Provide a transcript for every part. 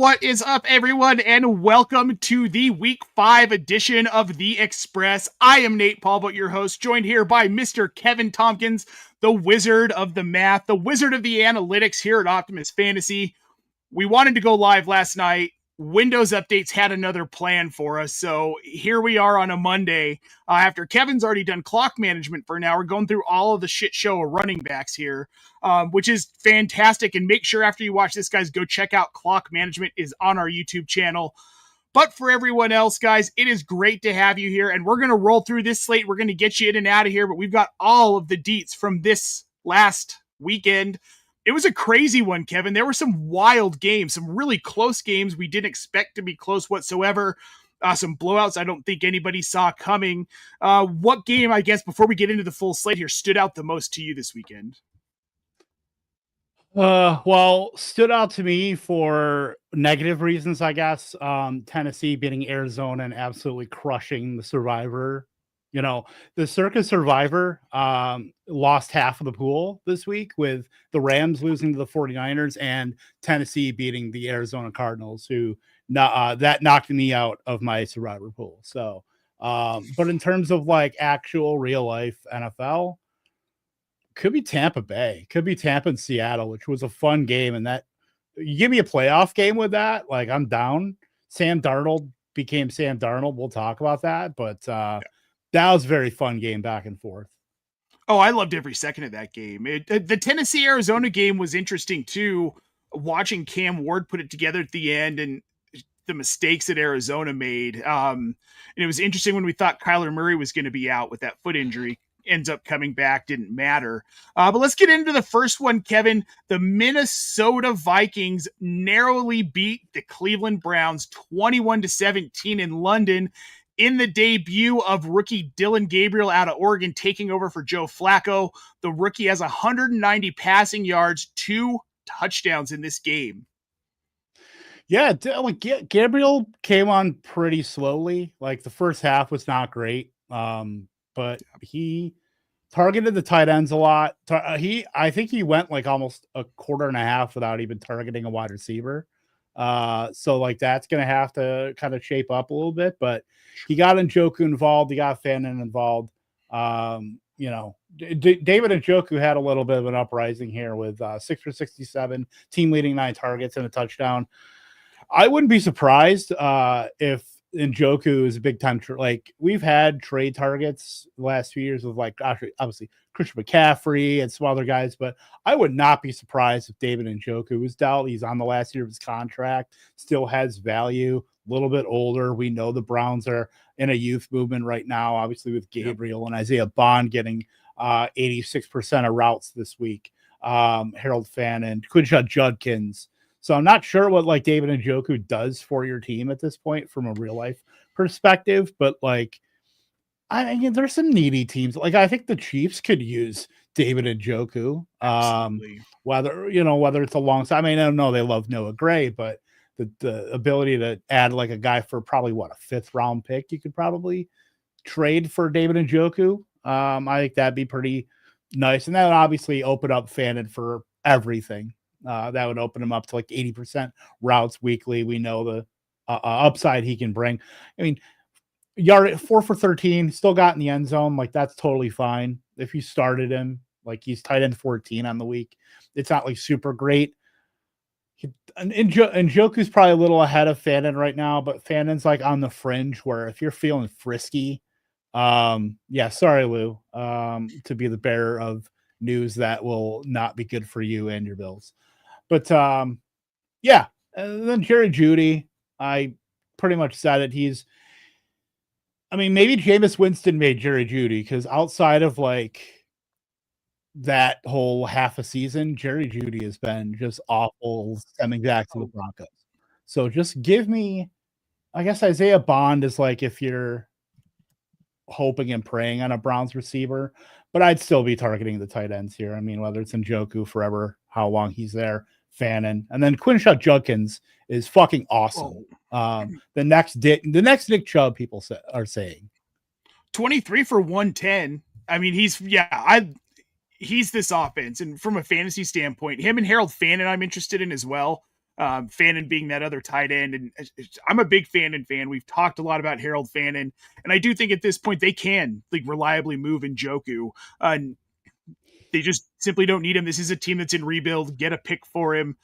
What is up, everyone, and welcome to the Week 5 edition of The Express. I am Nate Polvogt, your host, joined here by Mr. Kevin Tompkins, the wizard of the math, the wizard of the analytics here at Optimus Fantasy. We wanted to go live last night. Windows updates had another plan for us, so here we are on a Monday. After Kevin's already done clock management for an hour, going through all of the shit show of running backs here, which is fantastic. And make sure after you watch this, guys, go check out Clock Management is on our YouTube channel. But for everyone else, guys, it is great to have you here, and we're going to roll through this slate. We're going to get you in and out of here, but we've got all of the deets from this last weekend. It was a crazy one, Kevin. There were some wild games, some really close games we didn't expect to be close whatsoever. Some blowouts I don't think anybody saw coming. What game, I guess, before we get into the full slate here, stood out the most to you this weekend? Well, stood out to me for negative reasons, I guess. Tennessee beating Arizona and absolutely crushing the Survivor. You know, the Circus Survivor lost half of the pool this week with the Rams losing to the 49ers and Tennessee beating the Arizona Cardinals, who that knocked me out of my Survivor pool. So, but in terms of like actual real life NFL, could be Tampa Bay, could be Tampa and Seattle, which was a fun game. And that you give me a playoff game with that, like I'm down. Sam Darnold became Sam Darnold. We'll talk about that, but that was a very fun game back and forth. Oh, I loved every second of that game. The Tennessee-Arizona game was interesting, too, watching Cam Ward put it together at the end and the mistakes that Arizona made. And it was interesting when we thought Kyler Murray was going to be out with that foot injury. Ends up coming back, didn't matter. But let's get into the first one, Kevin. The Minnesota Vikings narrowly beat the Cleveland Browns 21-17 in London, in the debut of rookie Dillon Gabriel out of Oregon, taking over for Joe Flacco. The rookie has 190 passing yards, 2 touchdowns in this game. Yeah, Gabriel came on pretty slowly. Like the first half was not great, but he targeted the tight ends a lot. I think he went like almost a quarter and a half without even targeting a wide receiver. So like that's going to have to kind of shape up a little bit, but he got Njoku involved. He got Fannin involved. You know, David Njoku had a little bit of an uprising here with 6 for 67, team leading 9 targets and a touchdown. I wouldn't be surprised if Njoku is a big time. Like we've had trade targets the last few years with like obviously Christian McCaffrey and some other guys, but I would not be surprised if David Njoku was dealt. He's on the last year of his contract, still has value, a little bit older. We know the Browns are in a youth movement right now, obviously with Gabriel and Isaiah Bond getting 86% of routes this week. Harold Fannin, Quinshon Judkins. So I'm not sure what like David Njoku does for your team at this point from a real life perspective, but like, I mean, there's some needy teams. Like I think the Chiefs could use David Njoku. Whether it's alongside, I mean, I don't know, they love Noah Gray, but the ability to add like a guy for probably what, a 5th round pick, you could probably trade for David Njoku. I think that'd be pretty nice. And that would obviously open up Fannin for everything. That would open him up to like 80% routes weekly. We know the upside he can bring. I mean, yard 4 for 13, still got in the end zone. Like that's totally fine. If you started him, like he's tight end 14 on the week. It's not like super great. Njoku's probably a little ahead of Fannin right now, but Fannin's like on the fringe where if you're feeling frisky, sorry, Lou, to be the bearer of news that will not be good for you and your Bills. But and then Jerry Jeudy, I pretty much said it. Maybe Jameis Winston made Jerry Jeudy because outside of like that whole half a season, Jerry Jeudy has been just awful stemming back to the Broncos. So just give me, I guess Isaiah Bond is like if you're hoping and praying on a Browns receiver, but I'd still be targeting the tight ends here. I mean, whether it's Njoku forever, how long he's there, Fannin, and then Quinshon Judkins is fucking awesome. The next Nick Chubb, people are saying 23 for 110. I mean, he's this offense, and from a fantasy standpoint, him and Harold Fannin, I'm interested in as well. Fannin being that other tight end. And I'm a big Fannin fan. We've talked a lot about Harold Fannin, and I do think at this point they can like reliably move Njoku. They just simply don't need him. This is a team that's in rebuild. Get a pick for him.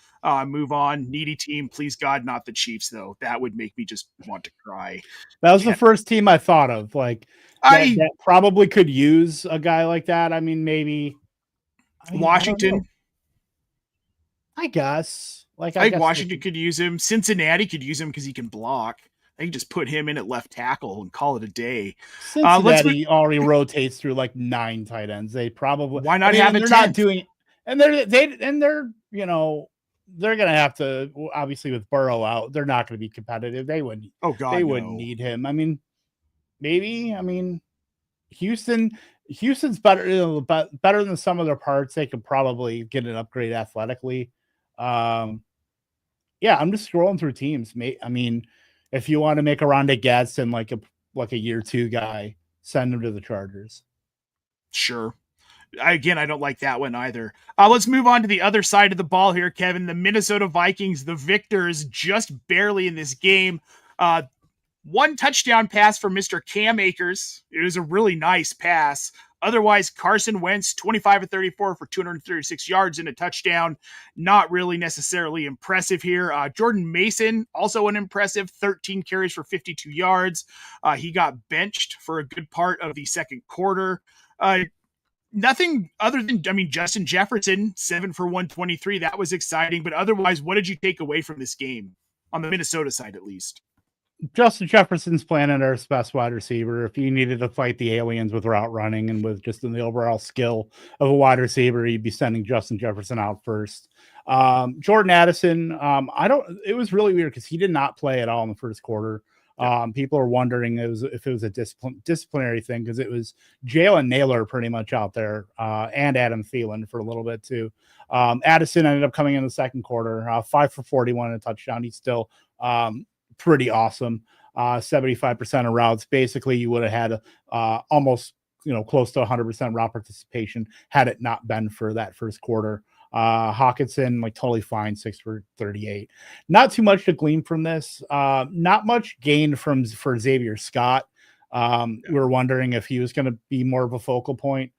Move on. Needy team. Please God, not the Chiefs, though. That would make me just want to cry. That was the first team I thought of. Like that probably could use a guy like that. I mean, maybe Washington. I guess. Like I guess Washington could use him. Cincinnati could use him because he can block. They can just put him in at left tackle and call it a day. Cincinnati already rotates through like 9 tight ends. They probably why not have it? They're not doing, and they're they're gonna have to, obviously with Burrow out, they're not going to be competitive. They wouldn't. Oh God, they wouldn't need him. I mean, maybe. I mean, Houston's better, better than some of their parts. They could probably get an upgrade athletically. Yeah, I'm just scrolling through teams. I mean, if you want to make a Rondé Gadsden like a year 2 guy, send him to the Chargers. Sure. Again, I don't like that one either. Let's move on to the other side of the ball here, Kevin. The Minnesota Vikings, the victors, just barely in this game. 1 touchdown pass for Mr. Cam Akers. It was a really nice pass. Otherwise, Carson Wentz, 25 of 34 for 236 yards and a touchdown. Not really necessarily impressive here. Jordan Mason, also unimpressive, 13 carries for 52 yards. He got benched for a good part of the second quarter. Nothing other than, Justin Jefferson, 7 for 123. That was exciting. But otherwise, what did you take away from this game? On the Minnesota side, at least. Justin Jefferson's playing at our best wide receiver. If you needed to fight the aliens with route running and with just the overall skill of a wide receiver, you'd be sending Justin Jefferson out first. Jordan Addison, it was really weird because he did not play at all in the first quarter. People are wondering if it was a disciplinary thing because it was Jalen Naylor pretty much out there and Adam Thielen for a little bit too. Addison ended up coming in the second quarter, 5 for 41 and a touchdown. He's still pretty awesome. 75% of routes. Basically, you would have had almost close to 100% route participation had it not been for that first quarter. Hawkinson, totally fine, 6 for 38. Not too much to glean from this. Not much gain for Xavier Scott. We were wondering if he was going to be more of a focal point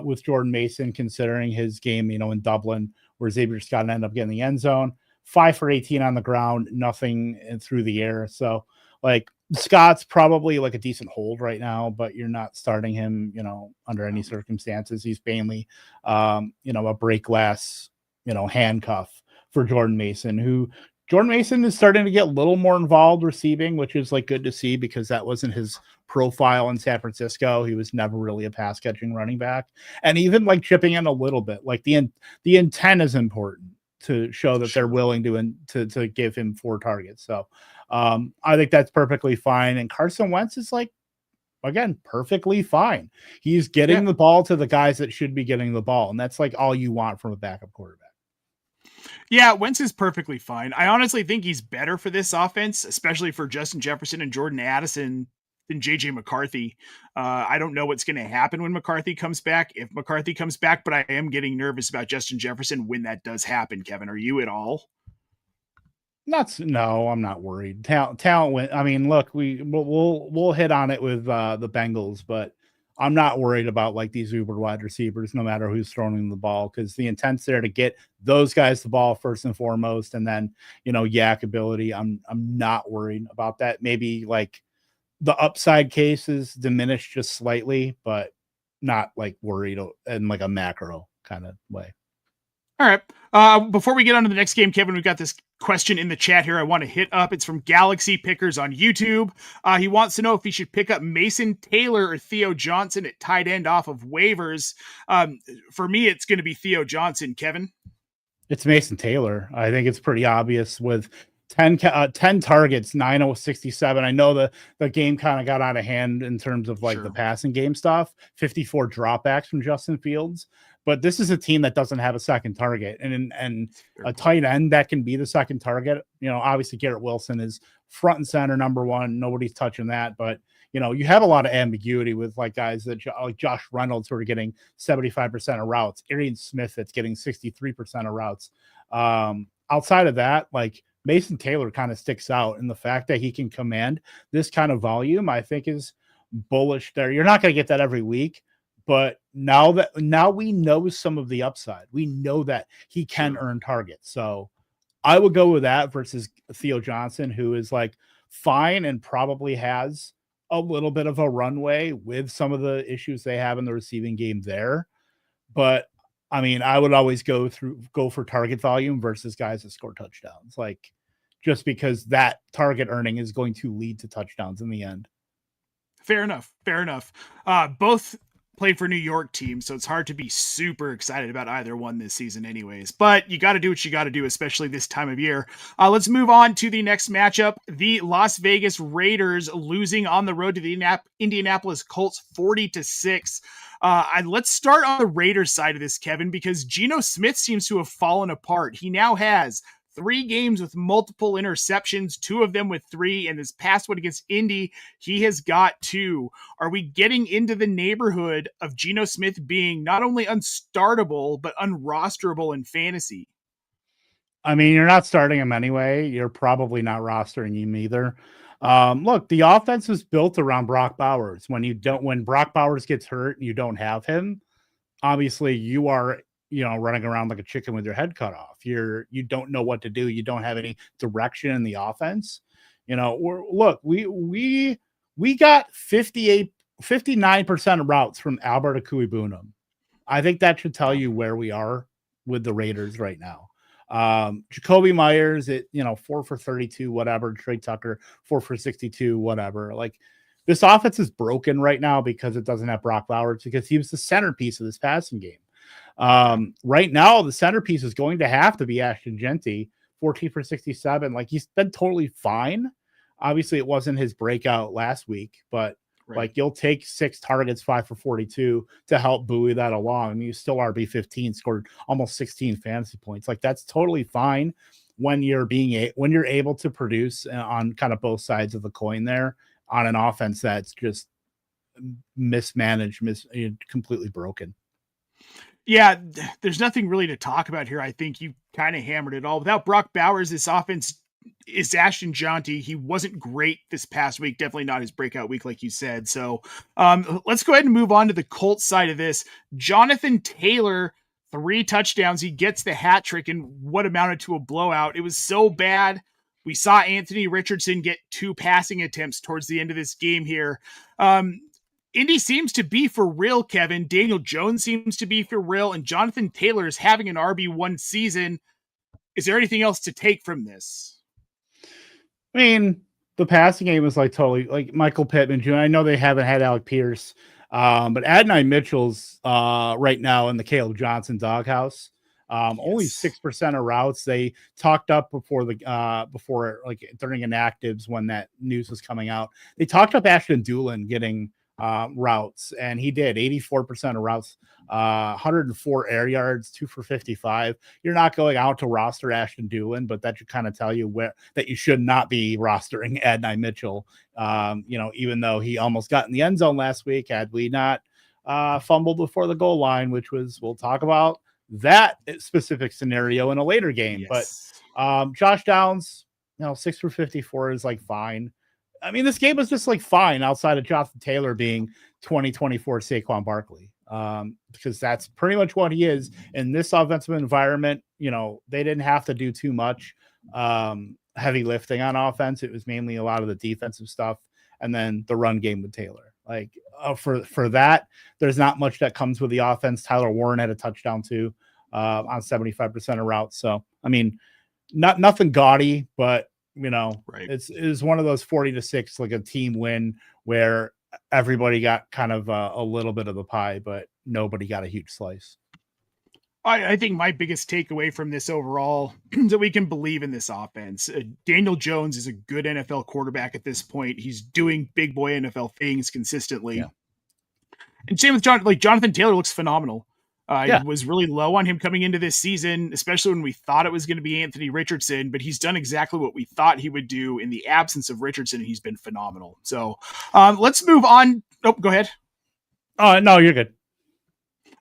with Jordan Mason, considering his game, in Dublin, where Xavier Scott ended up getting the end zone. 5 for 18 on the ground, nothing through the air. So, Scott's probably a decent hold right now, but you're not starting him, under any circumstances. He's mainly, a break glass, handcuff for Jordan Mason, Jordan Mason is starting to get a little more involved receiving, which is good to see because that wasn't his profile in San Francisco. He was never really a pass catching running back, and even chipping in a little bit. The intent is important to show that they're willing to give him 4 targets. So I think that's perfectly fine. And Carson Wentz is again, perfectly fine. He's getting the ball to the guys that should be getting the ball. And that's all you want from a backup quarterback. Yeah, Wentz is perfectly fine. I honestly think he's better for this offense, especially for Justin Jefferson and Jordan Addison than JJ McCarthy. I don't know what's going to happen when McCarthy comes back, if McCarthy comes back, but I am getting nervous about Justin Jefferson when that does happen. Kevin, are you at all? No, I'm not worried. Talent. I mean, look, we'll hit on it with the Bengals, but I'm not worried about these uber wide receivers, no matter who's throwing the ball, because the intent's there to get those guys the ball first and foremost, and then yak ability. I'm not worried about that. Maybe the upside case is diminished just slightly, but not worried in a macro kind of way. All right. Before we get on to the next game, Kevin, we've got this question in the chat here I want to hit up. It's from Galaxy Pickers on YouTube. He wants to know if he should pick up Mason Taylor or Theo Johnson at tight end off of waivers. For me, it's going to be Theo Johnson. Kevin? It's Mason Taylor. I think it's pretty obvious with 10 targets, 967. I know the game kind of got out of hand in terms of the passing game stuff. 54 dropbacks from Justin Fields. But this is a team that doesn't have a second target, and a tight end that can be the second target. Obviously Garrett Wilson is front and center, number 1. Nobody's touching that. But you have a lot of ambiguity with guys that Josh Reynolds who are getting 75% of routes, Arian Smith that's getting 63% of routes. outside of that, like Mason Taylor kind of sticks out, and the fact that he can command this kind of volume, I think, is bullish there. You're not going to get that every week, but now we know some of the upside. We know that he can earn targets. So I would go with that versus Theo Johnson, who is like fine and probably has a little bit of a runway with some of the issues they have in the receiving game there. But I mean, I would always go for target volume versus guys that score touchdowns, like just because that target earning is going to lead to touchdowns in the end. Fair enough. Both played for New York teams, so it's hard to be super excited about either one this season anyways. But you got to do what you got to do, especially this time of year. Let's move on to the next matchup. The Las Vegas Raiders losing on the road to the Indianapolis Colts 40-6. Let's start on the Raiders side of this, Kevin, because Geno Smith seems to have fallen apart. He now has 3 games with multiple interceptions, 2 of them with 3, and this past one against Indy, he has got 2. Are we getting into the neighborhood of Geno Smith being not only unstartable, but unrosterable in fantasy? I mean, you're not starting him anyway. You're probably not rostering him either. Look, the offense is built around Brock Bowers. When Brock Bowers gets hurt and you don't have him, obviously you are running around like a chicken with your head cut off. You don't know what to do. You don't have any direction in the offense. We got 59% of routes from Albert Akuibunam. I think that should tell you where we are with the Raiders right now. Jacoby Myers, 4 for 32, whatever. Trey Tucker, 4 for 62, whatever. Like, this offense is broken right now because it doesn't have Brock Bowers, because he was the centerpiece of this passing game. Right now, the centerpiece is going to have to be Ashton Jeanty, 14 for 67. Like, he's been totally fine. Obviously, it wasn't his breakout last week, but like, you'll take 6 targets, 5 for 42 to help buoy that along. And you still RB15, scored almost 16 fantasy points. Like, that's totally fine when you're able to produce on kind of both sides of the coin there on an offense that's just mismanaged, completely broken. Yeah, there's nothing really to talk about here. I think you kind of hammered it all. Without Brock Bowers, this offense is Ashton Jeanty. He wasn't great this past week. Definitely not his breakout week, like you said. So let's go ahead and move on to the Colts side of this. Jonathan Taylor, 3 touchdowns. He gets the hat trick in what amounted to a blowout. It was so bad. We saw Anthony Richardson get 2 passing attempts towards the end of this game here. Indy seems to be for real, Kevin. Daniel Jones seems to be for real, and Jonathan Taylor is having an RB1 season. Is there anything else to take from this? I mean, the passing game was like totally like Michael Pittman Jr. I know they haven't had Alec Pierce, but Adonai Mitchell's right now in the Caleb Johnson doghouse. Only 6% of routes. They talked up before like during inactives when that news was coming out. They talked up Ashton Dillon getting routes, and he did 84% of routes, 104 air yards, 2 for 55. You're not going out to roster Ashton Dillon, but that should kind of tell you that you should not be rostering Adonai Mitchell. Even though he almost got in the end zone last week, had we not fumbled before the goal line, which we'll talk about that specific scenario in a later game. Yes. But Josh Downs, 6 for 54 is like fine. I mean, this game was just like fine outside of Jonathan Taylor being 2024 Saquon Barkley, because that's pretty much what he is in this offensive environment. They didn't have to do too much heavy lifting on offense. It was mainly a lot of the defensive stuff, and then the run game with Taylor. Like for that, there's not much that comes with the offense. Tyler Warren had a touchdown too on 75% of routes. So I mean, nothing gaudy, but it's one of those 40-6, like a team win where everybody got kind of a little bit of the pie, but nobody got a huge slice. I think my biggest takeaway from this overall is that we can believe in this offense. Daniel Jones is a good NFL quarterback at this point. He's doing big boy NFL things consistently. Yeah. And same with Jonathan Taylor looks phenomenal. It was really low on him coming into this season, especially when we thought it was going to be Anthony Richardson, but he's done exactly what we thought he would do in the absence of Richardson, and he's been phenomenal. So let's move on. Oh, go ahead. No, you're good.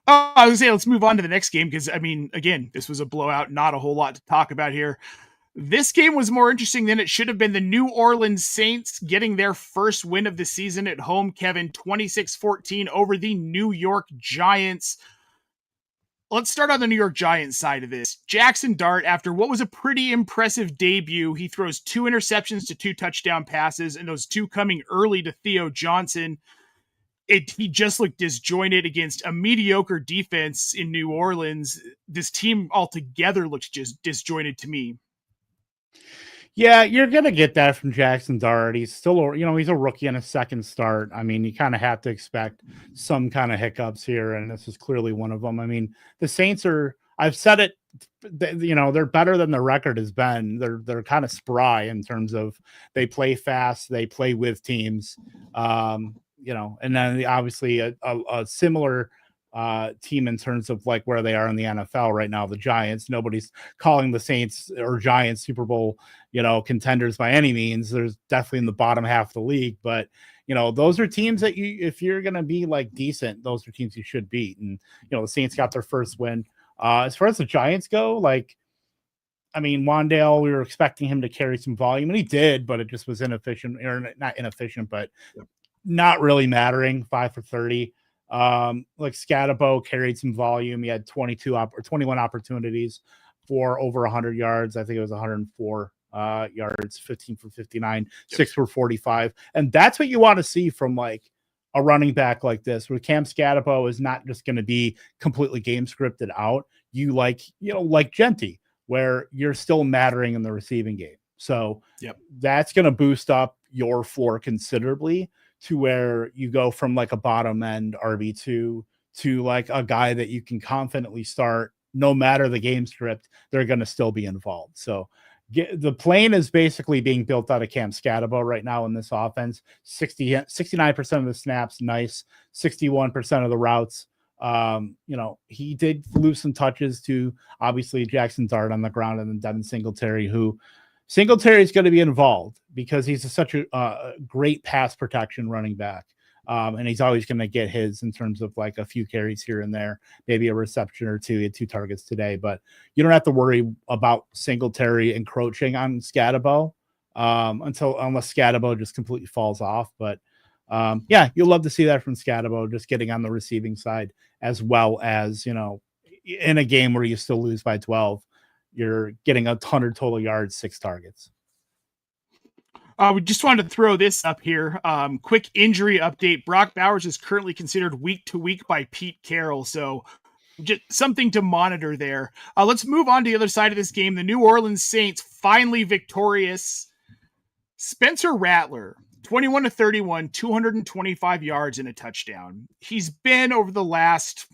Oh, I was gonna say, let's move on to the next game because, I mean, again, this was a blowout, not a whole lot to talk about here. This game was more interesting than it should have been. The New Orleans Saints getting their first win of the season at home, Kevin, 26-14 over the New York Giants. Let's start on the New York Giants side of this. Jackson Dart, after what was a pretty impressive debut, he throws 2 interceptions to 2 touchdown passes, and those 2 coming early to Theo Johnson. He just looked disjointed against a mediocre defense in New Orleans. This team altogether looks just disjointed to me. Yeah, you're going to get that from Jackson Dart. He's still, he's a rookie on his second start. I mean, you kind of have to expect some kind of hiccups here, and this is clearly one of them. I mean, the Saints I've said it, they're better than the record has been. They're kind of spry in terms of they play fast, they play with teams, and then obviously a similar team in terms of like where they are in the NFL right now, the Giants. Nobody's calling the Saints or Giants Super Bowl, contenders by any means. There's definitely in the bottom half of the league, but those are teams that if you're going to be like decent, those are teams you should beat. And, the Saints got their first win. As far as the Giants go, Wandale, we were expecting him to carry some volume, and he did, but it just was inefficient, or not inefficient, but not really mattering. 5 for 30. Scatabo carried some volume. He had 21 opportunities for over 100 yards. I think it was 104 yards, 15 for 59, 6 for 45. And that's what you want to see from a running back like this, where Cam Scatabo is not just going to be completely game scripted out. You like Genty, where you're still mattering in the receiving game. So that's going to boost up your floor considerably, to where you go from a bottom end RB2 to a guy that you can confidently start no matter the game script. They're going to still be involved. So the plane is basically being built out of Cam Scatabo right now in this offense. 69% of the snaps, nice. 61% of the routes. He did lose some touches to obviously Jackson Dart on the ground, and then Devin Singletary is going to be involved because he's such a great pass protection running back. And he's always going to get his in terms of a few carries here and there, maybe a reception or two. He had 2 targets today, but you don't have to worry about Singletary encroaching on Scatabo unless Scatabo just completely falls off. But you'll love to see that from Scatabo, just getting on the receiving side, as well as, in a game where you still lose by 12, you're getting 100 total yards, 6 targets. We just wanted to throw this up here. Quick injury update. Brock Bowers is currently considered week to week by Pete Carroll. So just something to monitor there. Let's move on to the other side of this game. The New Orleans Saints finally victorious. Spencer Rattler, 21-31, 225 yards and a touchdown. He's been, over the last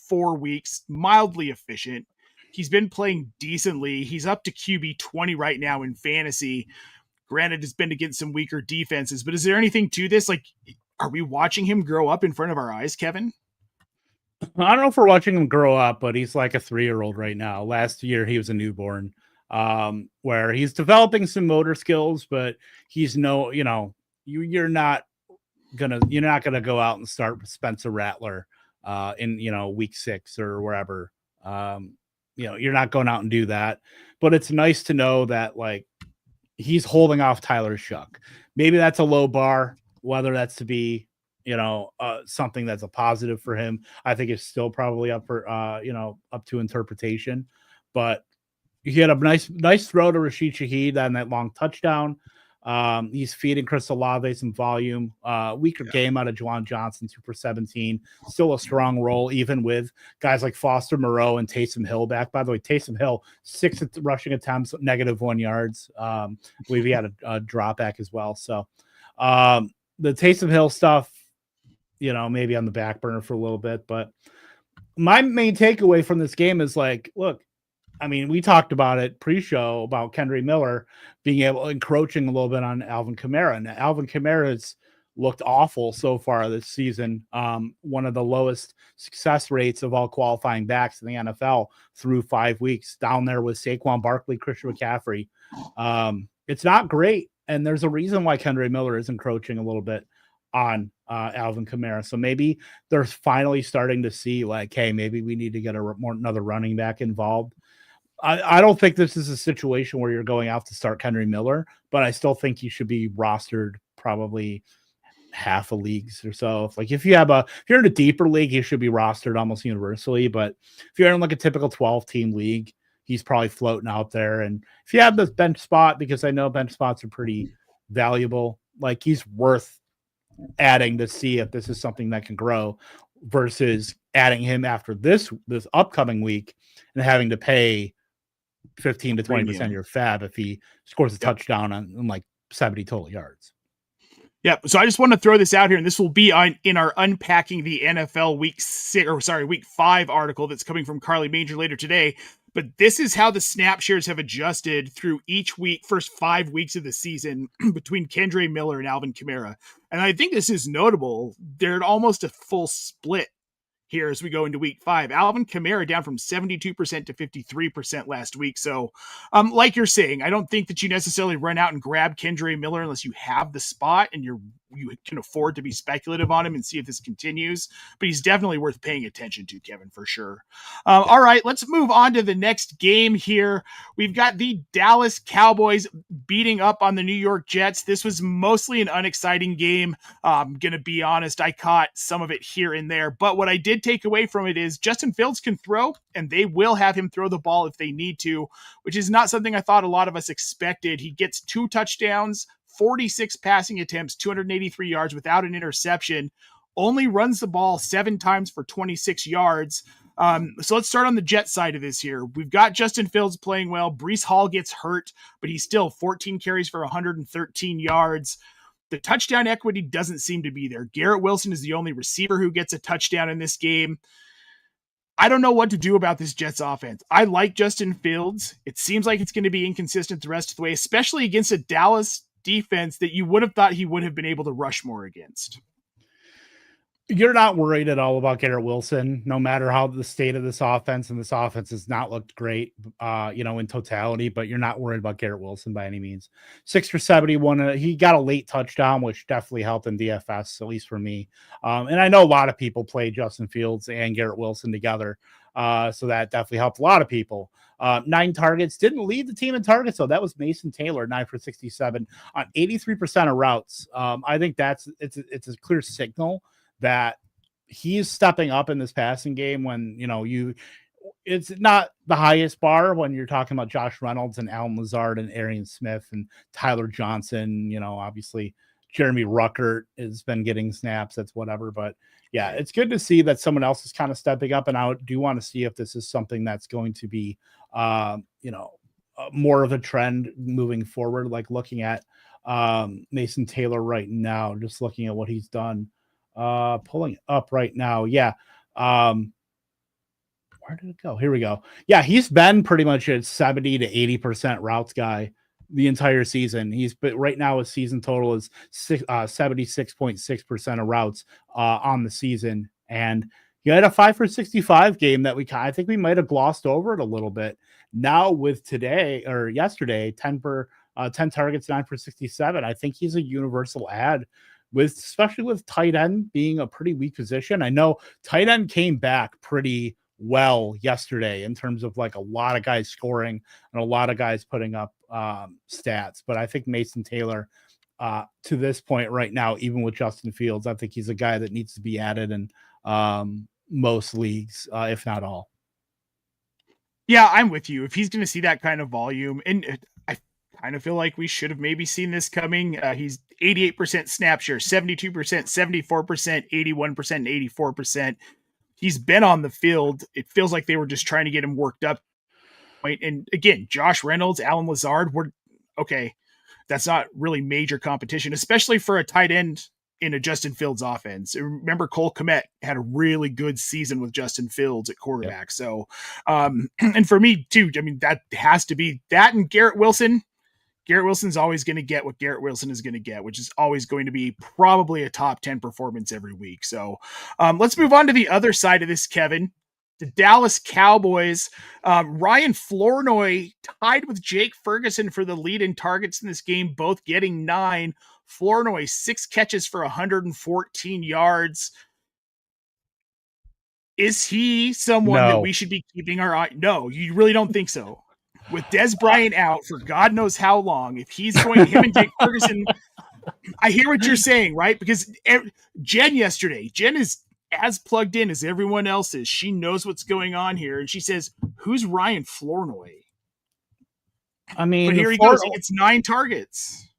4 weeks, mildly efficient. He's been playing decently. He's up to QB 20 right now in fantasy. Granted, it's been against some weaker defenses, but is there anything to this? Are we watching him grow up in front of our eyes, Kevin? I don't know if we're watching him grow up, but he's like a 3-year-old right now. Last year, he was a newborn, where he's developing some motor skills, but he's you're not gonna go out and start with Spencer Rattler in week 6 or wherever. You're not going out and do that, but it's nice to know that he's holding off Tyler Shuck. Maybe that's a low bar, whether that's to be, something that's a positive for him. I think it's still probably up for, up to interpretation, but he had a nice throw to Rashid Shaheed on that long touchdown. He's feeding Chris Olave some volume. Weaker game out of Juwan Johnson, 2 for 17. Still a strong role, even with guys like Foster Moreau and Taysom Hill back. By the way, Taysom Hill, 6 rushing attempts, -1 yards. I believe he had a drop back as well. So the Taysom Hill stuff, maybe on the back burner for a little bit. But my main takeaway from this game is look, we talked about it pre-show about Kendry Miller being encroaching a little bit on Alvin Kamara. And Alvin Kamara's looked awful so far this season. One of the lowest success rates of all qualifying backs in the NFL through 5 weeks, down there with Saquon Barkley, Christian McCaffrey. It's not great. And there's a reason why Kendry Miller is encroaching a little bit on Alvin Kamara. So maybe they're finally starting to see like, hey, maybe we need to get another running back involved. I don't think this is a situation where you're going out to start Henry Miller, but I still think he should be rostered probably half of leagues or so. If you're in a deeper league, he should be rostered almost universally. But if you're in like a typical 12-team league, he's probably floating out there. And if you have this bench spot, because I know bench spots are pretty valuable, like he's worth adding to see if this is something that can grow versus adding him after this upcoming week and having to pay 15 to 20% of your fab if he scores a touchdown on like 70 total yards. Yeah, so I just want to throw this out here, and this will be in our Unpacking the NFL Week 5 article that's coming from Carly Major later today. But this is how the snap shares have adjusted through each week, first 5 weeks of the season between Kendre Miller and Alvin Kamara. And I think this is notable. They're at almost a full split here as we go into week 5. Alvin Kamara down from 72% to 53% last week. So like you're saying, I don't think that you necessarily run out and grab Kendre Miller unless you have the spot and you can afford to be speculative on him and see if this continues. But he's definitely worth paying attention to, Kevin, for sure. All right, let's move on to the next game here. We've got the Dallas Cowboys beating up on the New York Jets. This was mostly an unexciting game. I'm going to be honest, I caught some of it here and there. But what I did take away from it is Justin Fields can throw, and they will have him throw the ball if they need to, which is not something I thought a lot of us expected. He gets 2 touchdowns, 46 passing attempts, 283 yards without an interception, only runs the ball 7 times for 26 yards. So let's start on the Jet side of this here. We've got Justin Fields playing well. Breece Hall gets hurt, but he's still 14 carries for 113 yards. The touchdown equity doesn't seem to be there. Garrett Wilson is the only receiver who gets a touchdown in this game. I don't know what to do about this Jets offense. I like Justin Fields. It seems like it's going to be inconsistent the rest of the way, especially against a Dallas defense that you would have thought he would have been able to rush more against. You're not worried at all about Garrett Wilson, no matter how the state of this offense, and this offense has not looked great, in totality, but you're not worried about Garrett Wilson by any means. 6 for 71. He got a late touchdown, which definitely helped in DFS, at least for me. And I know a lot of people play Justin Fields and Garrett Wilson together. So that definitely helped a lot of people. 9 targets, didn't lead the team in targets, though. That was Mason Taylor, 9 for 67 on 83% of routes. I think it's a clear signal that he's stepping up in this passing game when, it's not the highest bar when you're talking about Josh Reynolds and Alan Lazard and Arian Smith and Tyler Johnson, obviously Jeremy Ruckert has been getting snaps. That's whatever. But yeah, it's good to see that someone else is kind of stepping up. And I do want to see if this is something that's going to be, more of a trend moving forward. Like looking at Mason Taylor right now, just looking at what he's done. Pulling up right now. Yeah. Where did it go? Here we go. Yeah, he's been pretty much a 70 to 80% routes guy the entire season. But right now his season total is 76.6% of routes on the season. And he had a 5 for 65 game that I think we might have glossed over it a little bit. Now with yesterday, 10 targets, 9 for 67. I think he's a universal ad, especially with tight end being a pretty weak position. I know tight end came back pretty well yesterday in terms of like a lot of guys scoring and a lot of guys putting up stats. But I think Mason Taylor, to this point right now, even with Justin Fields, I think he's a guy that needs to be added in most leagues, if not all. Yeah, I'm with you. If he's going to see that kind of volume, and I kind of feel like we should have maybe seen this coming. He's 88% snap share, 72%, 74%, 81%, and 84%. He's been on the field. It feels like they were just trying to get him worked up. Right? And again, Josh Reynolds, Alan Lazard, that's not really major competition, especially for a tight end in a Justin Fields offense. Remember, Cole Kmet had a really good season with Justin Fields at quarterback. Yep. So, and for me too, I mean, that has to be that and Garrett Wilson. Garrett Wilson's always going to get what Garrett Wilson is going to get, which is always going to be probably a top 10 performance every week. So let's move on to the other side of this, Kevin. The Dallas Cowboys. Ryan Flournoy tied with Jake Ferguson for the lead in targets in this game, both getting 9. Flournoy, 6 catches for 114 yards. Is he someone that we should be keeping our eye? No, you really don't think so. With Des Bryant out for God knows how long, if he's going, him and Jake Ferguson, I hear what you're saying, right? Because Jen is as plugged in as everyone else is. She knows what's going on here, and she says, "Who's Ryan Flournoy?" I mean, but here he goes. He gets 9 targets.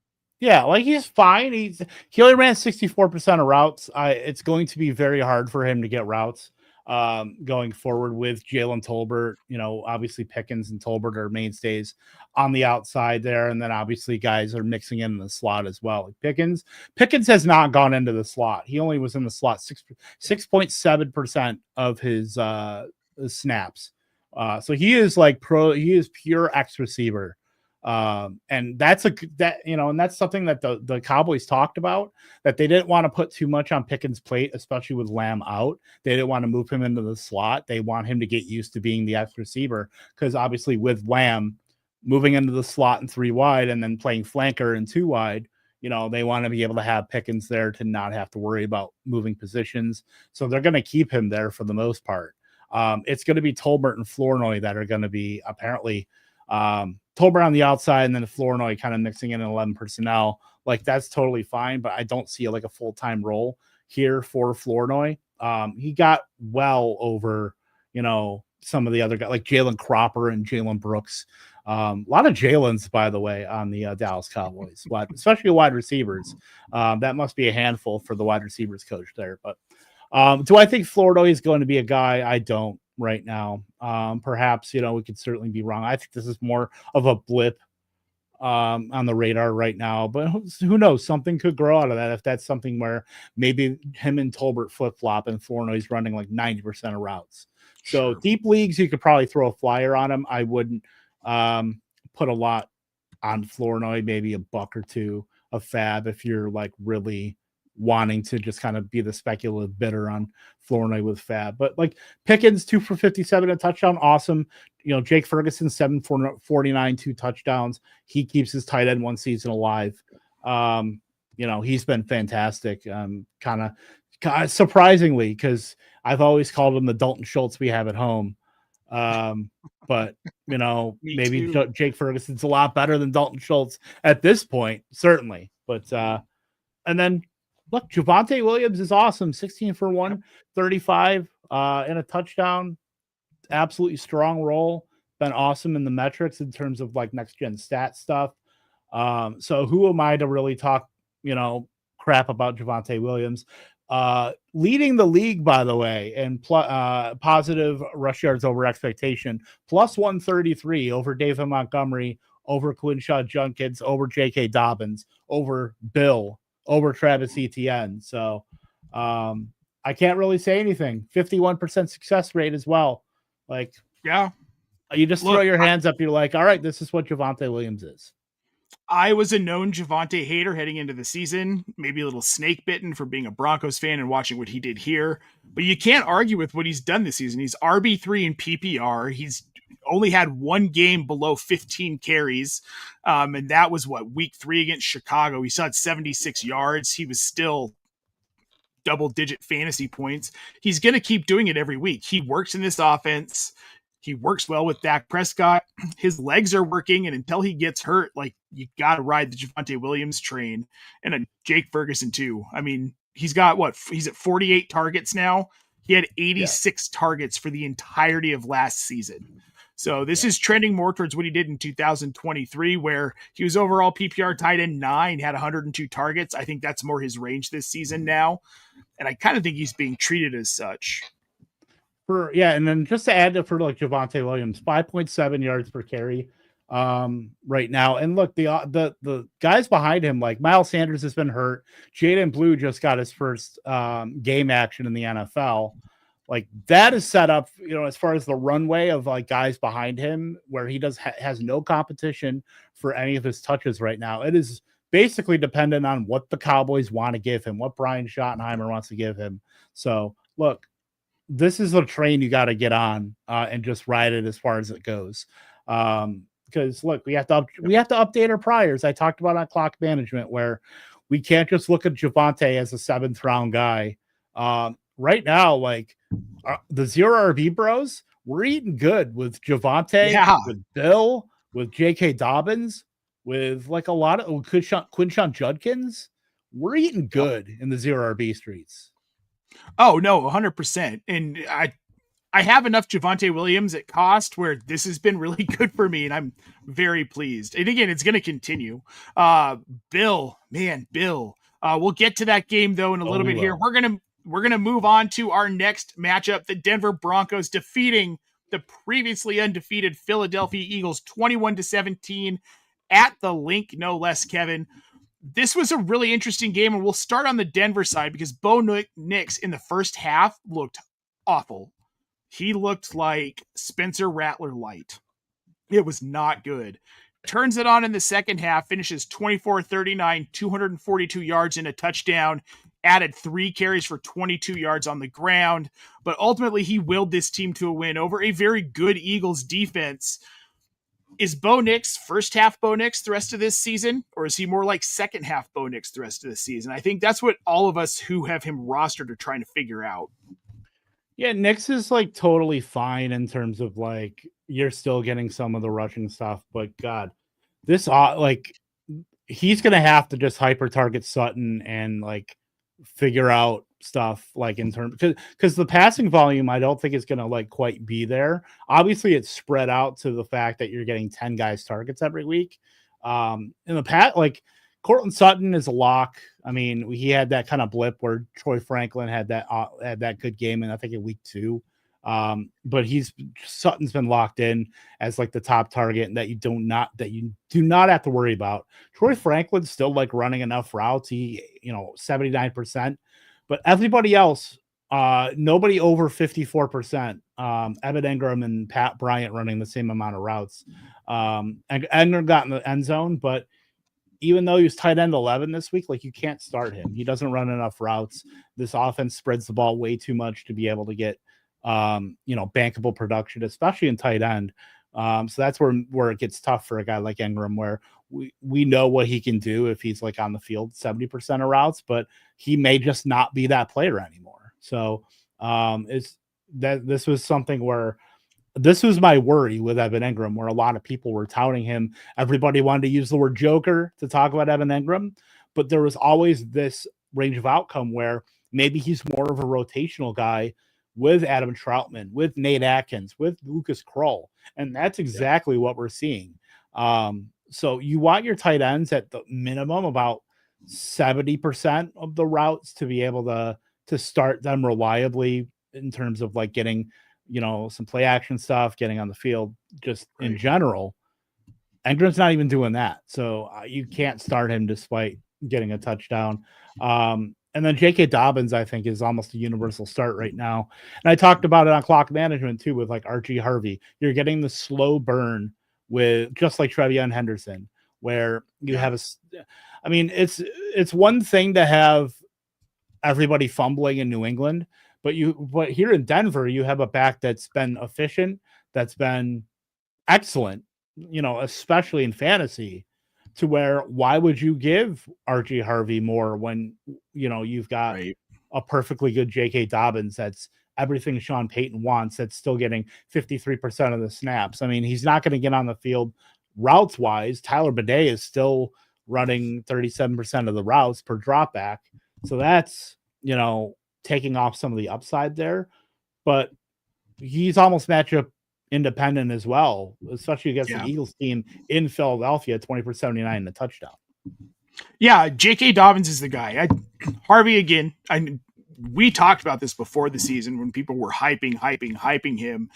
Yeah, like he's fine. He only ran 64% of routes. It's going to be very hard for him to get routes going forward with Jalen Tolbert. You know, obviously Pickens and Tolbert are mainstays on the outside there, and then obviously guys are mixing in the slot as well. Like Pickens has not gone into the slot. He only was in the slot 6.7% of his snaps. So he is pure X receiver. And that's something that the Cowboys talked about, that they didn't want to put too much on Pickens' plate, especially with Lamb out. They didn't want to move him into the slot. They want him to get used to being the X receiver, because obviously with Lamb moving into the slot and 3 wide and then playing flanker and 2 wide, you know, they want to be able to have Pickens there to not have to worry about moving positions. So they're going to keep him there for the most part. It's going to be Tolbert and Flournoy that are going to be apparently Tolbert on the outside and then Flournoy kind of mixing in 11 personnel. Like, that's totally fine, but I don't see like a full-time role here for Flournoy. He got well over, you know, some of the other guys like Jalen Cropper and Jalen Brooks. A lot of Jalen's, by the way, on the Dallas Cowboys, especially wide receivers. That must be a handful for the wide receivers coach there. But do I think Flournoy is going to be a guy? I don't right now. Perhaps, you know, we could certainly be wrong. I think this is more of a blip on the radar right now, but who knows? Something could grow out of that if that's something where maybe him and Tolbert flip-flop and Flournoy's running like 90% of routes. So sure. Deep leagues, you could probably throw a flyer on him. I wouldn't put a lot on Flournoy, maybe $1 or $2 of fab if you're like really wanting to just kind of be the speculative bidder on Flournoy with fab. But like Pickens 2 for 57, a touchdown, awesome. You know, Jake Ferguson 7 for 49, 2 touchdowns. He keeps his tight end 1 season alive. You know, he's been fantastic. Kind of surprisingly, because I've always called him the Dalton Schultz we have at home. But you know, maybe Jake Ferguson's a lot better than Dalton Schultz at this point, certainly. But and then look, Javonte Williams is awesome. 16 for 135 and a touchdown. Absolutely strong role. Been awesome in the metrics in terms of like next gen stat stuff. So who am I to really talk, you know, crap about Javonte Williams? Leading the league, by the way, and positive rush yards over expectation, plus 133 over David Montgomery, over Quinshon Judkins, over J.K. Dobbins, over Bill, over Travis Etienne. So I can't really say anything. 51% success rate as well. Like, yeah, you just throw your hands up. You're like, all right, this is what Javonte Williams is. I was a known Javonte hater heading into the season, maybe a little snake bitten for being a Broncos fan and watching what he did here. But you can't argue with what he's done this season. He's RB3 in PPR. He's only had 1 game below 15 carries. And that was week 3 against Chicago. He still had 76 yards. He was still double-digit fantasy points. He's going to keep doing it every week. He works in this offense. He works well with Dak Prescott. His legs are working, and until he gets hurt, like, you got to ride the Javonte Williams train, and Jake Ferguson too. I mean, he's got he's at 48 targets now. He had 86 targets for the entirety of last season. So this is trending more towards what he did in 2023, where he was overall PPR tight end 9, had 102 targets. I think that's more his range this season now. And I kind of think he's being treated as such. And then just to add for like Javonte Williams, 5.7 yards per carry right now. And look, the guys behind him, like Miles Sanders has been hurt. Jaden Blue just got his first game action in the NFL. Like, that is set up, you know, as far as the runway of like guys behind him, where he has no competition for any of his touches right now. It is basically dependent on what the Cowboys want to give him, what Brian Schottenheimer wants to give him. So look, this is a train you got to get on and just ride it as far as it goes. Because look, we have to update our priors. I talked about on clock management, where we can't just look at Javonte as a 7th round guy. Right now, like the zero RB bros, we're eating good with Javonte, with Bill, with J.K. Dobbins, with like a lot of Quinshon Judkins. We're eating good in the zero RB streets. Oh no, 100%. And I have enough Javonte Williams at cost where this has been really good for me, and I'm very pleased. And again, it's going to continue. Bill. We'll get to that game though in a little bit here. We're gonna move on to our next matchup: the Denver Broncos defeating the previously undefeated Philadelphia Eagles 21-17 at the Link, no less. Kevin, this was a really interesting game, and we'll start on the Denver side because Bo Nix in the first half looked awful. He looked like Spencer Rattler light. It was not good. Turns it on in the second half, finishes 24-39, 242 yards and a touchdown, added 3 carries for 22 yards on the ground. But ultimately, he willed this team to a win over a very good Eagles defense. Is Bo Nix first half Bo Nix the rest of this season, or is he more like second half Bo Nix the rest of the season? I think that's what all of us who have him rostered are trying to figure out. Yeah, Nix is like totally fine in terms of like you're still getting some of the rushing stuff, but God, this like he's gonna have to just hyper target Sutton and like figure out stuff like in terms because the passing volume I don't think is gonna like quite be there. Obviously, it's spread out to the fact that you're getting 10 guys targets every week. In the past, like Cortland Sutton is a lock. I mean, he had that kind of blip where Troy Franklin had that good game, and I think in week 2. But Sutton's been locked in as like the top target, and that you do not have to worry about. Troy Franklin's still like running enough routes. He 79%, but everybody else, nobody over 54%. Evan Ingram and Pat Bryant running the same amount of routes. And Ingram got in the end zone, but even though he was tight end 11 this week, like you can't start him. He doesn't run enough routes. This offense spreads the ball way too much to be able to get, bankable production, especially in tight end. So that's where it gets tough for a guy like Ingram, where we know what he can do if he's like on the field 70% of routes, but he may just not be that player anymore. So this was something where this was my worry with Evan Ingram, where a lot of people were touting him. Everybody wanted to use the word joker to talk about Evan Ingram, but there was always this range of outcome where maybe he's more of a rotational guy with Adam Troutman, with Nate Atkins, with Lucas Krull. And that's exactly what we're seeing. So you want your tight ends at the minimum about 70% of the routes to be able to start them reliably in terms of like getting some play action stuff, getting on the field, just in general. Ingram's not even doing that. So you can't start him despite getting a touchdown. And then J.K. Dobbins, I think, is almost a universal start right now. And I talked about it on clock management too, with like Archie Harvey. You're getting the slow burn with just like Trevion Henderson, where you have it's one thing to have everybody fumbling in New England, but here in Denver, you have a back that's been efficient, that's been excellent, especially in fantasy, to where why would you give RG Harvey more when, you've got a perfectly good J.K. Dobbins that's everything Sean Payton wants, that's still getting 53% of the snaps. I mean, he's not going to get on the field routes wise. Tyler Bidet is still running 37% of the routes per drop back. So that's, taking off some of the upside there, but he's almost matchup independent as well, especially against the Eagles team in Philadelphia, 20-79 and a touchdown. Yeah, J.K. Dobbins is the guy. Harvey, again, we talked about this before the season when people were hyping him.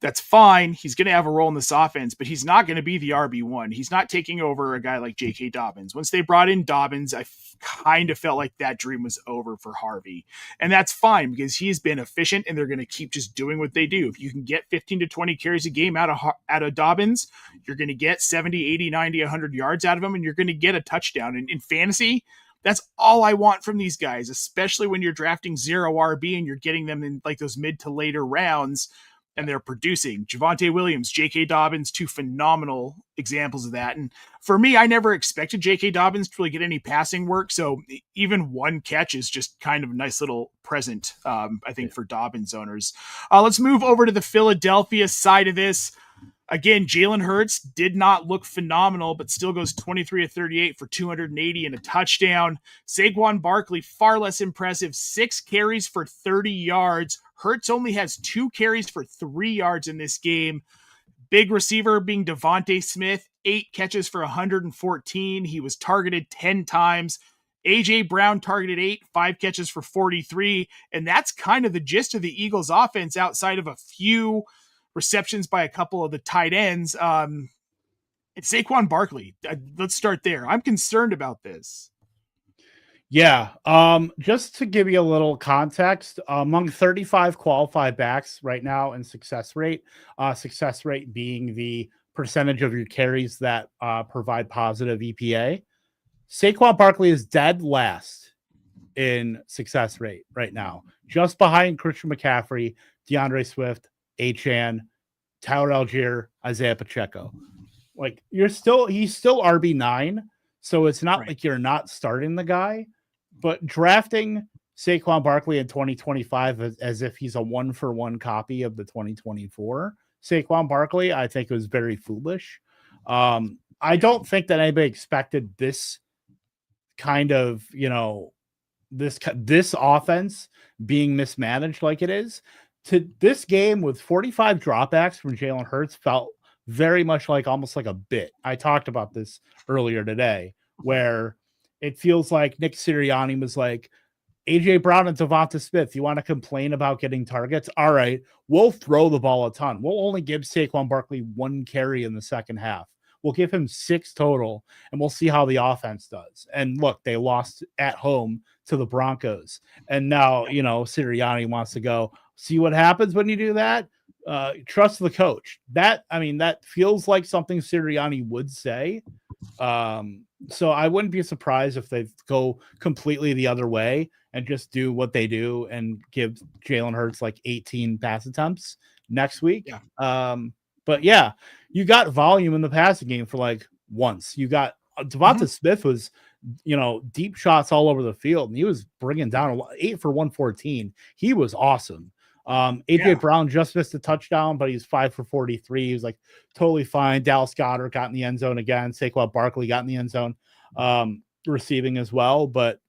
That's fine. He's going to have a role in this offense, but he's not going to be the RB1. He's not taking over a guy like J.K. Dobbins. Once they brought in Dobbins, I kind of felt like that dream was over for Harvey. And that's fine because he's been efficient and they're going to keep just doing what they do. If you can get 15 to 20 carries a game out of Dobbins, you're going to get 70, 80, 90, 100 yards out of him, and you're going to get a touchdown. And in fantasy, that's all I want from these guys, especially when you're drafting zero RB and you're getting them in like those mid to later rounds. and they're producing. Javonte Williams, J.K. Dobbins, two phenomenal examples of that. And for me, I never expected J.K. Dobbins to really get any passing work. So even one catch is just kind of a nice little present, I think, for Dobbins owners. Let's move over to the Philadelphia side of this. Again, Jalen Hurts did not look phenomenal, but still goes 23 of 38 for 280 and a touchdown. Saquon Barkley, far less impressive, 6 carries for 30 yards. Hurts only has 2 carries for 3 yards in this game. Big receiver being Devontae Smith, 8 catches for 114. He was targeted 10 times. A.J. Brown targeted 8, 5 catches for 43. And that's kind of the gist of the Eagles offense outside of a few receptions by a couple of the tight ends. It's Saquon Barkley. Let's start there. I'm concerned about this. Yeah. Just to give you a little context, among 35 qualified backs right now in success rate being the percentage of your carries that provide positive EPA, Saquon Barkley is dead last in success rate right now, just behind Christian McCaffrey, DeAndre Swift, Achan, Tyler Algier, Isaiah Pacheco. Like he's still RB9, so it's not like you're not starting the guy, but drafting Saquon Barkley in 2025 as if he's a 1-for-1 copy of the 2024 Saquon Barkley, I think was very foolish. I don't think that anybody expected this kind of, this offense being mismanaged like it is. To this game with 45 dropbacks from Jalen Hurts felt very much like almost like a bit. I talked about this earlier today, where it feels like Nick Sirianni was like, AJ Brown and Devonta Smith, you want to complain about getting targets? All right, we'll throw the ball a ton. We'll only give Saquon Barkley 1 carry in the second half. We'll give him 6 total, and we'll see how the offense does. And look, they lost at home to the Broncos. And now, Sirianni wants to go, see what happens when you do that? Trust the coach. That feels like something Sirianni would say. So I wouldn't be surprised if they go completely the other way and just do what they do and give Jalen Hurts like 18 pass attempts next week. Yeah. But yeah, you got volume in the passing game for like once. You got Devonta Smith was, deep shots all over the field, and he was bringing down 8 for 114. He was awesome. AJ Brown just missed a touchdown, but he's 5 for 43. He was like totally fine. Dallas Goedert got in the end zone again. Saquon Barkley got in the end zone, receiving as well. But,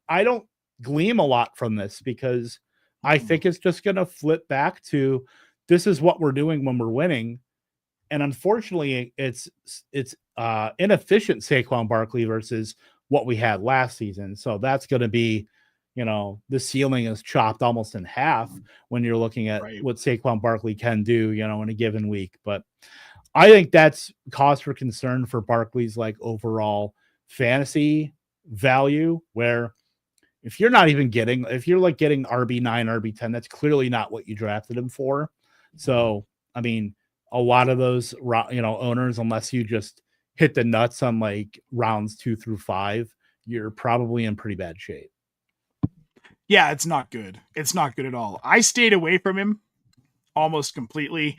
I don't glean a lot from this because I think it's just going to flip back to this is what we're doing when we're winning. And unfortunately, it's inefficient Saquon Barkley versus what we had last season. So that's going to be, the ceiling is chopped almost in half when you're looking at what Saquon Barkley can do, in a given week. But I think that's cause for concern for Barkley's like overall fantasy value, where if you're getting RB9, RB10, that's clearly not what you drafted him for. So, a lot of those, owners, unless you just hit the nuts on like rounds 2 through 5, you're probably in pretty bad shape. Yeah, it's not good. It's not good at all. I stayed away from him almost completely.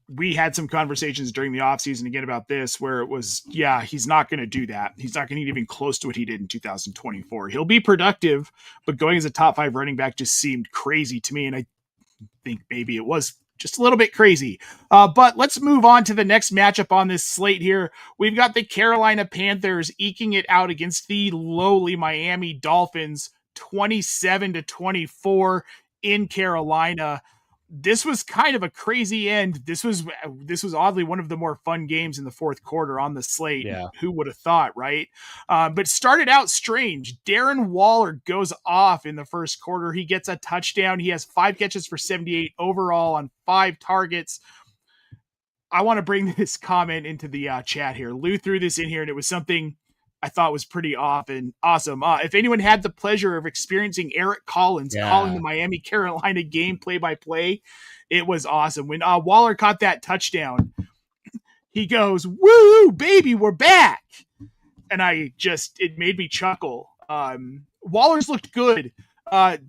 We had some conversations during the offseason again about this where it was, he's not going to do that. He's not going to get even close to what he did in 2024. He'll be productive, but going as a top 5 running back just seemed crazy to me. And I think maybe it was just a little bit crazy. But let's move on to the next matchup on this slate here. We've got the Carolina Panthers eking it out against the lowly Miami Dolphins, 27-24 in Carolina. This was kind of a crazy end. This was oddly one of the more fun games in the fourth quarter on the slate. Yeah. Who would have thought, right? But started out strange. Darren Waller goes off in the first quarter. He gets a touchdown. He has 5 catches for 78 overall on 5 targets. I want to bring this comment into the chat here. Lou threw this in here, and it was something I thought was pretty awesome. If anyone had the pleasure of experiencing Eric Collins calling the Miami Carolina game play-by-play, it was awesome. When Waller caught that touchdown, he goes, "Woo, baby, we're back." And it made me chuckle. Waller's looked good. I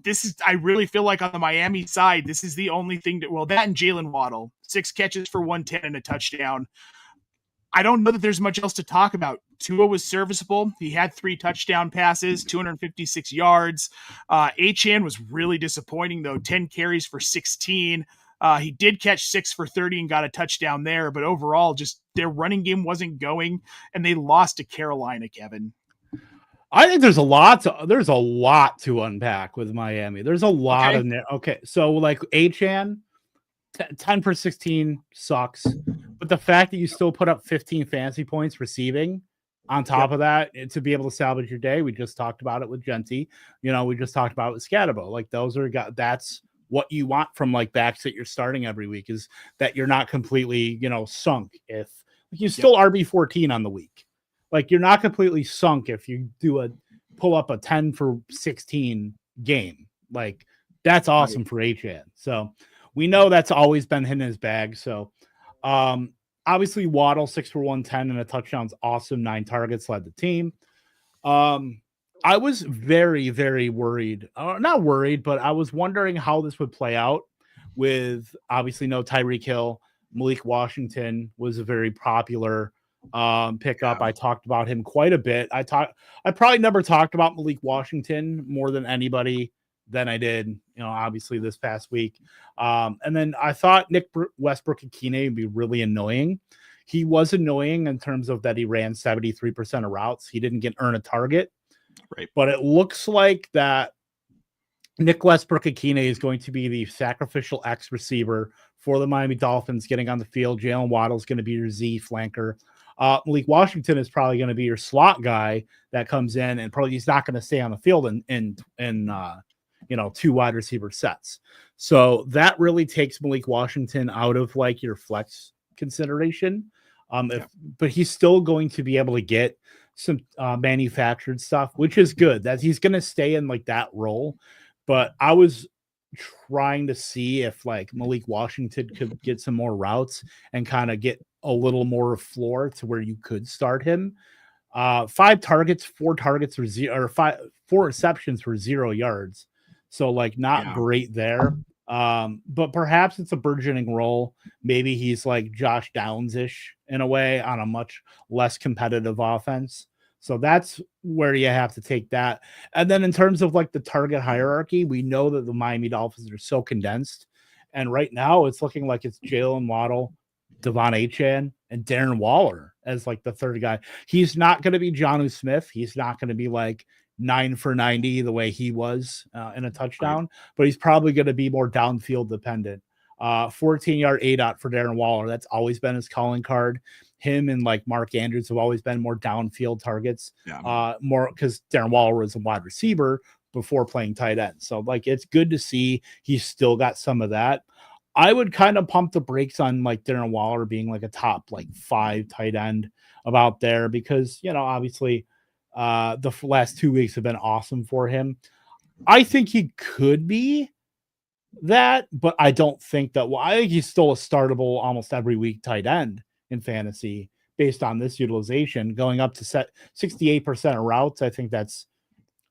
really feel like on the Miami side, this is the only thing that and Jalen Waddle, 6 catches for 110 and a touchdown. I don't know that there's much else to talk about. Tua was serviceable. He had 3 touchdown passes, 256 yards. Achane was really disappointing, though, 10 carries for 16. He did catch 6 for 30 and got a touchdown there, but overall, just their running game wasn't going, and they lost to Carolina, Kevin. I think there's a lot to unpack with Miami. There's a lot in there. Okay, so like Achane, 10 for 16 sucks, but the fact that you still put up 15 fantasy points receiving on top of that to be able to salvage your day, we just talked about it with Genty. We just talked about it with Scatabo. Like that's what you want from like backs that you're starting every week, is that you're not completely sunk. If you still RB14 on the week, like you're not completely sunk if you pull up a 10 for 16 game. Like that's awesome for Achane. So we know that's always been in his bag. So obviously Waddle 6 for 110 and a touchdown's awesome. 9 targets, led the team. I was very, very worried. Not worried, but I was wondering how this would play out with obviously no Tyreek Hill. Malik Washington was a very popular pickup. I talked about him quite a bit. I probably never talked about Malik Washington more than anybody than I did, obviously this past week. And then I thought Nick Westbrook-Ikhine would be really annoying. He was annoying in terms of that he ran 73% of routes. He didn't earn a target. Right. But it looks like that Nick Westbrook-Ikhine is going to be the sacrificial X receiver for the Miami Dolphins getting on the field. Jalen Waddle is going to be your Z flanker. Malik Washington is probably going to be your slot guy that comes in, and probably he's not going to stay on the field in 2 wide receiver sets. So that really takes Malik Washington out of like your flex consideration. But he's still going to be able to get some manufactured stuff, which is good. That he's going to stay in like that role. But I was trying to see if like Malik Washington could get some more routes and kind of get a little more floor to where you could start him. 5 targets, 4 targets for 4 receptions for 0 yards. So like not great there. But perhaps it's a burgeoning role. Maybe he's like Josh Downs-ish in a way on a much less competitive offense. So that's where you have to take that. And then in terms of like the target hierarchy, we know that the Miami Dolphins are so condensed. And right now it's looking like it's Jalen Waddle, Devon Achane, and Darren Waller as like the third guy. He's not going to be Jonnu Smith. He's not going to be like 9 for 90 the way he was in a touchdown, but he's probably going to be more downfield dependent. 14-yard ADOT for Darren Waller. That's always been his calling card. Him and like Mark Andrews have always been more downfield targets. More because Darren Waller was a wide receiver before playing tight end. So like it's good to see he's still got some of that. I would kind of pump the brakes on like Darren Waller being like a top like 5 tight end about there because obviously the last 2 weeks have been awesome for him. I think he could be that, but I don't think that. Well, I think he's still a startable almost every week tight end in fantasy based on this utilization going up to 68% of routes. I think that's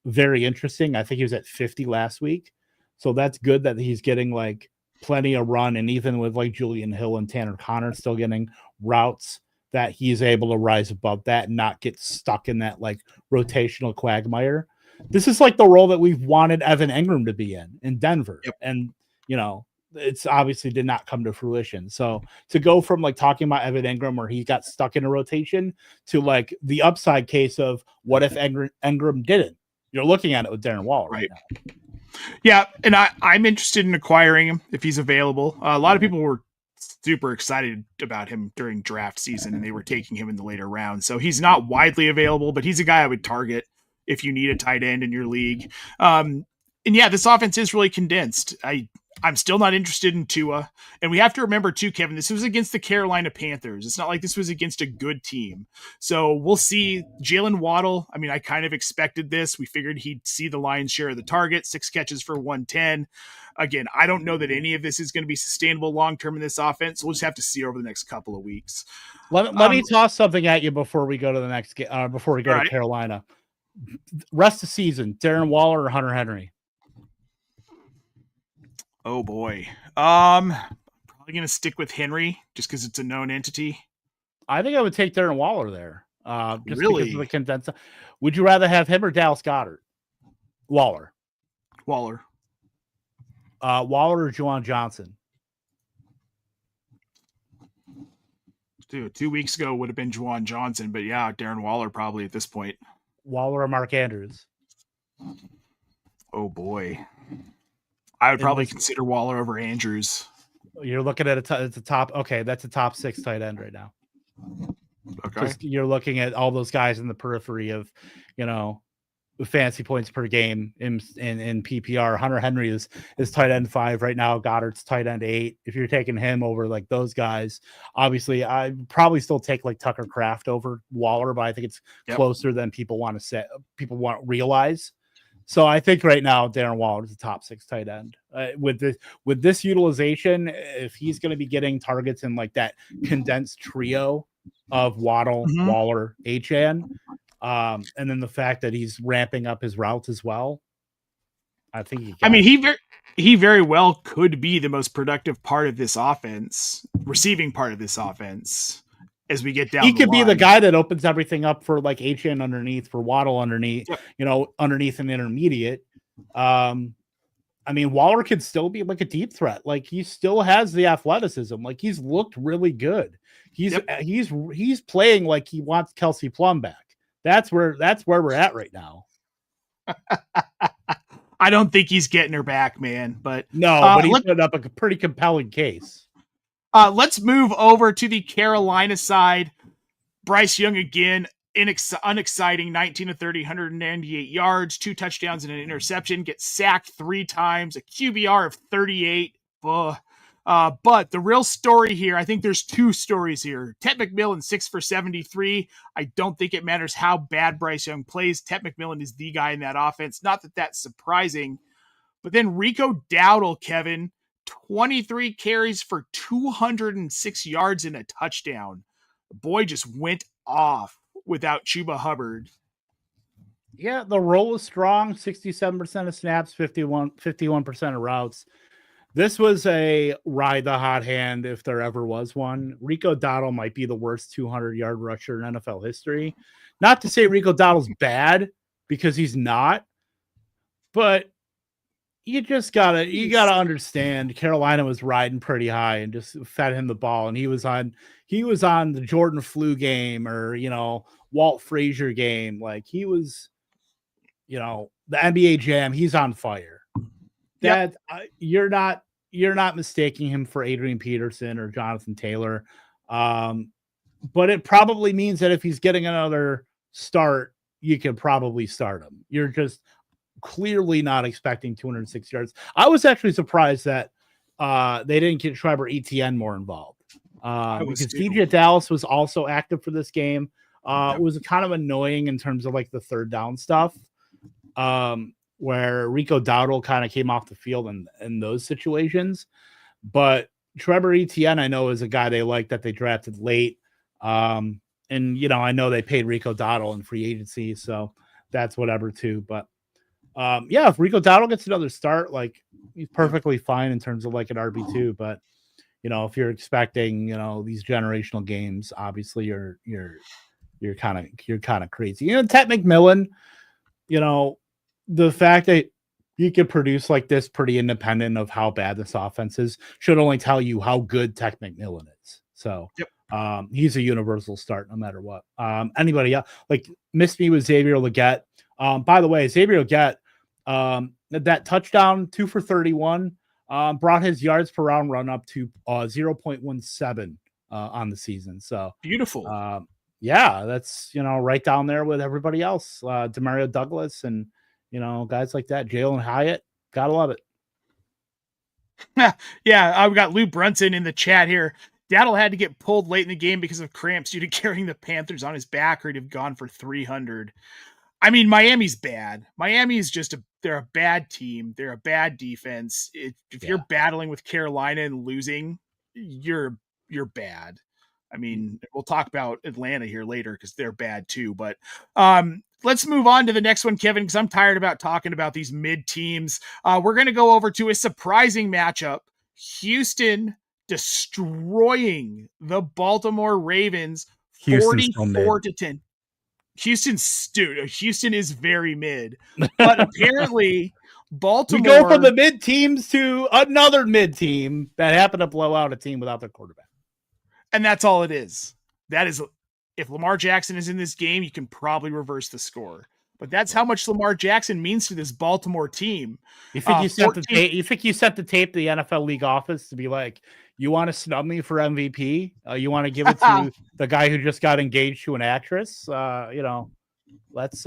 very interesting. I think he was at 50 last week. So that's good that he's getting like plenty of run. And even with like Julian Hill and Tanner Connor still getting routes, that he's able to rise above that and not get stuck in that like rotational quagmire. This is like the role that we've wanted Evan Engram to be in Denver. And, it's obviously did not come to fruition. So to go from like talking about Evan Engram where he got stuck in a rotation to like the upside case of what if Engram didn't, you're looking at it with Darren Waller right now. Yeah. And I'm interested in acquiring him if he's available. A lot of people were super excited about him during draft season and they were taking him in the later rounds. So he's not widely available, but he's a guy I would target if you need a tight end in your league. And yeah, this offense is really condensed. I'm still not interested in Tua. And we have to remember too, Kevin, this was against the Carolina Panthers. It's not like this was against a good team. So we'll see. Jalen Waddle, I mean, I kind of expected this. We figured he'd see the lion's share of the target, 6 catches for 110. Again, I don't know that any of this is going to be sustainable long-term in this offense. We'll just have to see over the next couple of weeks. Let me toss something at you before we go to the next before we go to Carolina. Rest of the season, Darren Waller or Hunter Henry? Oh boy. Probably gonna stick with Henry just because it's a known entity. I think I would take Darren Waller there. Just because of the Really? condensed. Would you rather have him or Dallas Goedert? Waller. Waller. Waller or Juwan Johnson? Dude, 2 weeks ago would have been Juwan Johnson, but yeah, Darren Waller probably at this point. Waller or Mark Andrews? Oh boy. I would probably consider Waller over Andrews. You're looking at it's a top. Okay, that's a top 6 tight end right now. Okay. Just you're looking at all those guys in the periphery of, fantasy points per game in PPR. Hunter Henry is tight end 5 right now. Goddard's tight end 8. If you're taking him over like those guys, obviously I'd probably still take like Tucker Kraft over Waller, but I think it's closer than people want to realize. So I think right now Darren Waller is the top 6 tight end. With this utilization, if he's going to be getting targets in like that condensed trio of Waddle, Waller, HN, and then the fact that he's ramping up his routes as well, I think he very well could be the most productive part of this offense, receiving part of this offense. As we get down, he could be the guy that opens everything up for like HN underneath, for Waddle underneath, underneath an intermediate. Waller could still be like a deep threat. Like he still has the athleticism. Like he's looked really good. He's playing like he wants Kelsey Plum back. That's where we're at right now. I don't think he's getting her back, man. But but he put up a pretty compelling case. Let's move over to the Carolina side. Bryce Young again, unexciting, 19 of 30, 198 yards, 2 touchdowns and an interception, gets sacked 3 times, a QBR of 38. But the real story here, I think there's 2 stories here. Ted McMillan, 6 for 73. I don't think it matters how bad Bryce Young plays. Ted McMillan is the guy in that offense. Not that that's surprising. But then Rico Dowdle, Kevin, 23 carries for 206 yards and a touchdown. The boy just went off without Chuba Hubbard. Yeah, the role is strong. 67% of snaps, 51% of routes. This was a ride the hot hand if there ever was one. Rico Dowdle might be the worst 200-yard rusher in NFL history. Not to say Rico Dowdle's bad, because he's not. But you gotta understand Carolina was riding pretty high and just fed him the ball, and he was on the Jordan Flu game or Walt Frazier game. Like he was, the NBA Jam. He's on fire. That you're not mistaking him for Adrian Peterson or Jonathan Taylor, but it probably means that if he's getting another start, you can probably start him. You're just clearly not expecting 206 yards. I was actually surprised that they didn't get Schreiber Etienne more involved because DJ Dallas was also active for this game. It was kind of annoying in terms of like the third down stuff, where Rico Dowdle kind of came off the field in those situations. But Trevor Etienne, I know, is a guy they like that they drafted late. And I know they paid Rico Dowdle in free agency, so that's whatever too. But if Rico Dowdle gets another start, like he's perfectly fine in terms of like an RB2. But if you're expecting these generational games, obviously you're kind of crazy. Ted McMillan, the fact that he could produce like this pretty independent of how bad this offense is should only tell you how good Ted McMillan is. So he's a universal start no matter what. Anybody else like missed me with Xavier Legette. By the way, Xavier Legette, that touchdown 2 for 31 brought his yards per round run up to 0.17 on the season. So beautiful. That's right down there with everybody else. Demario Douglas and guys like that. Jalen Hyatt, gotta love it. Yeah, I've got Lou Brunson in the chat here. Dowdle had to get pulled late in the game because of cramps due to carrying the Panthers on his back, or he'd have gone for 300. I mean, Miami's bad. Miami is they're a bad team. They're a bad defense. If you're battling with Carolina and losing, you're bad. I mean, we'll talk about Atlanta here later because they're bad too. But let's move on to the next one, Kevin, because I'm tired about talking about these mid teams. We're going to go over to a surprising matchup. Houston destroying the Baltimore Ravens 44-10. Houston is very mid, but apparently Baltimore. We go from the mid teams to another mid team that happened to blow out a team without their quarterback. And that's all it is. That is, if Lamar Jackson is in this game, you can probably reverse the score. But that's how much Lamar Jackson means to this Baltimore team. You think you set the tape? You think you set the tape to the NFL league office to be like, you want to snub me for MVP? You want to give it to the guy who just got engaged to an actress? Let's.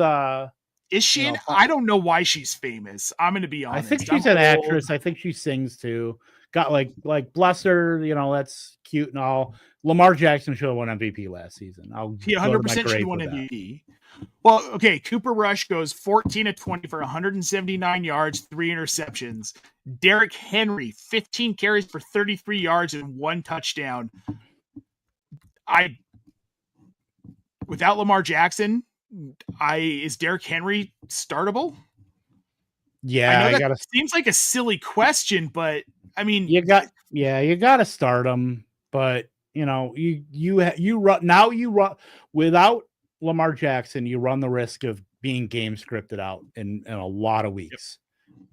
Is she? I don't know why she's famous. I'm going to be honest. I think she's an actress. I think she sings too. Got like bless her. That's cute and all. Lamar Jackson should have won MVP last season. He 100% should have won MVP. Well, okay. Cooper Rush goes 14-20 for 179 yards, 3 interceptions. Derrick Henry, 15 carries for 33 yards and 1 touchdown. Without Lamar Jackson, is Derrick Henry startable? Yeah, I know that seems like a silly question, but I mean, you got to start him, but you run without Lamar Jackson, you run the risk of being game scripted out in a lot of weeks.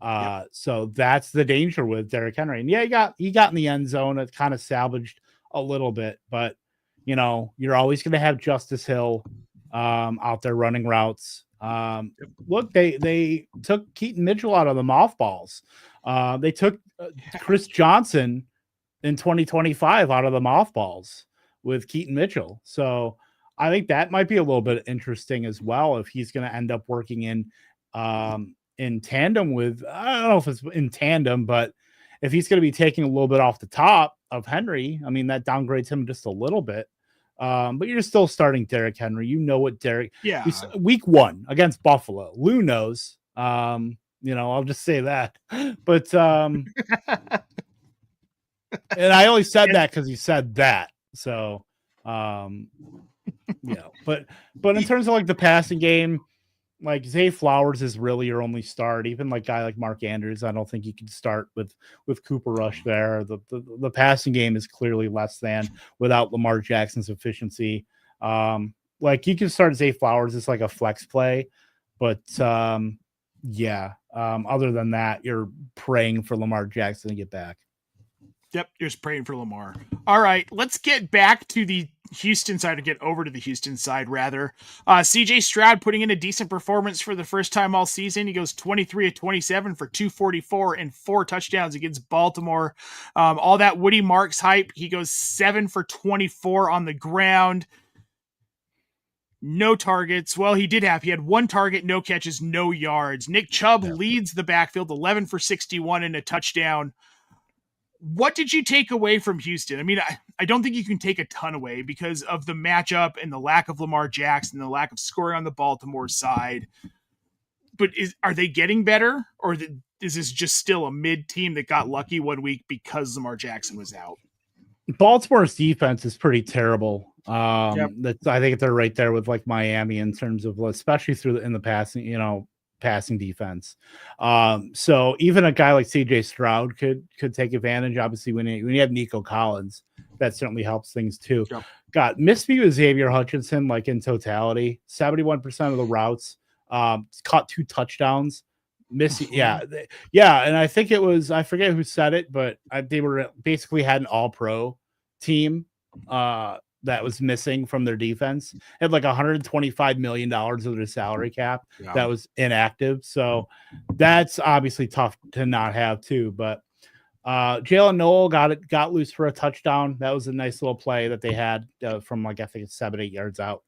Yep. So that's the danger with Derrick Henry. And yeah, he got in the end zone. It kind of salvaged a little bit, but you're always going to have Justice Hill out there running routes. Look, they took Keaton Mitchell out of the mothballs. They took Chris Johnson in 2025 out of the mothballs with Keaton Mitchell. So I think that might be a little bit interesting as well if he's going to end up working in tandem with, I don't know if it's in tandem, but if he's going to be taking a little bit off the top of Henry, I mean, that downgrades him just a little bit. But you're still starting Derrick Henry. You know what Derrick. Yeah. Week 1 against Buffalo. Lou knows. I'll just say that. But and I only said that because he said that. So But in terms of like the passing game, like Zay Flowers is really your only start. Even like guy like Mark Andrews, I don't think you can start with Cooper Rush there. The passing game is clearly less than without Lamar Jackson's efficiency. Like you can start Zay Flowers as like a flex play, but other than that, you're praying for Lamar Jackson to get back. Yep, you're just praying for Lamar. All right, let's get back to the Houston side, or get over to the Houston side, rather. CJ Stroud putting in a decent performance for the first time all season. He goes 23-27 for 244 and 4 touchdowns against Baltimore. All that Woody Marks hype. He goes 7 for 24 on the ground. No targets. Well, he had 1 target, no catches, no yards. Nick Chubb leads the backfield, 11 for 61 and a touchdown. What did you take away from Houston? I mean, I don't think you can take a ton away because of the matchup and the lack of Lamar Jackson, the lack of scoring on the Baltimore side. But are they getting better, or is this just still a mid team that got lucky one week because Lamar Jackson was out? Baltimore's defense is pretty terrible. I think they're right there with like Miami in terms of, especially in the passing defense. So even a guy like CJ Stroud could take advantage. Obviously, when you have Nico Collins, that certainly helps things too. Yep. Missed me with Xavier Hutchinson, like in totality, 71% of the routes, caught 2 touchdowns. Missing, and I think it was, I forget who said it, but they were basically had an all-pro team that was missing from their defense. Had like $125 million of their salary cap that was inactive. So that's obviously tough to not have too. But Jalen Noel got loose for a touchdown. That was a nice little play that they had from like, I think it's 7-8 yards out.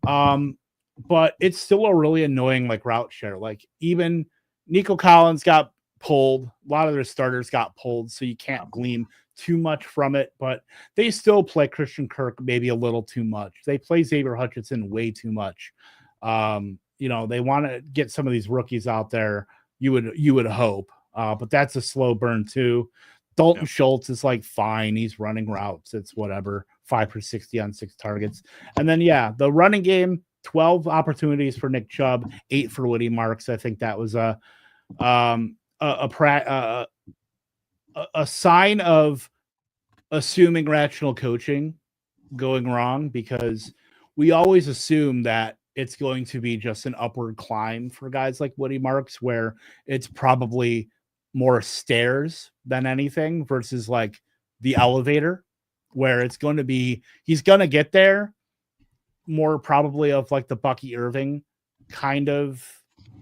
But it's still a really annoying like route share. Like even Nico Collins got pulled. A lot of their starters got pulled, so you can't glean too much from it, but they still play Christian Kirk maybe a little too much. They play Xavier Hutchinson way too much. They want to get some of these rookies out there. You would hope, but that's a slow burn too. Dalton Schultz is like fine. He's running routes. It's whatever. 5 for 60 on 6 targets. And then the running game, 12 opportunities for Nick Chubb, 8 for Woody Marks. I think that was a sign of assuming rational coaching going wrong, because we always assume that it's going to be just an upward climb for guys like Woody Marks, where it's probably more stairs than anything versus like the elevator, where it's going to be, he's going to get there more probably of like the Bucky Irving kind of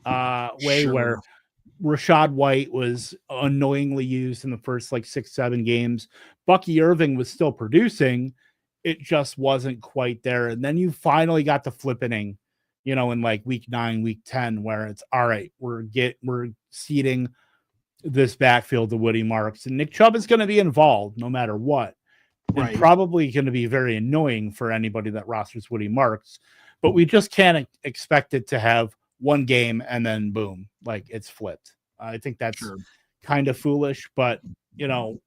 way, where Rashad White was annoyingly used in the first like 6-7 games. Bucky Irving was still producing. It just wasn't quite there. And then you finally got the flippening, in like week 9, week 10, where it's all right, we're seeding this backfield to Woody Marks, and Nick Chubb is going to be involved no matter what. Right. And probably going to be very annoying for anybody that rosters Woody Marks, but we just can't expect it to have one game and then boom, like it's flipped. I think that's kind of foolish, but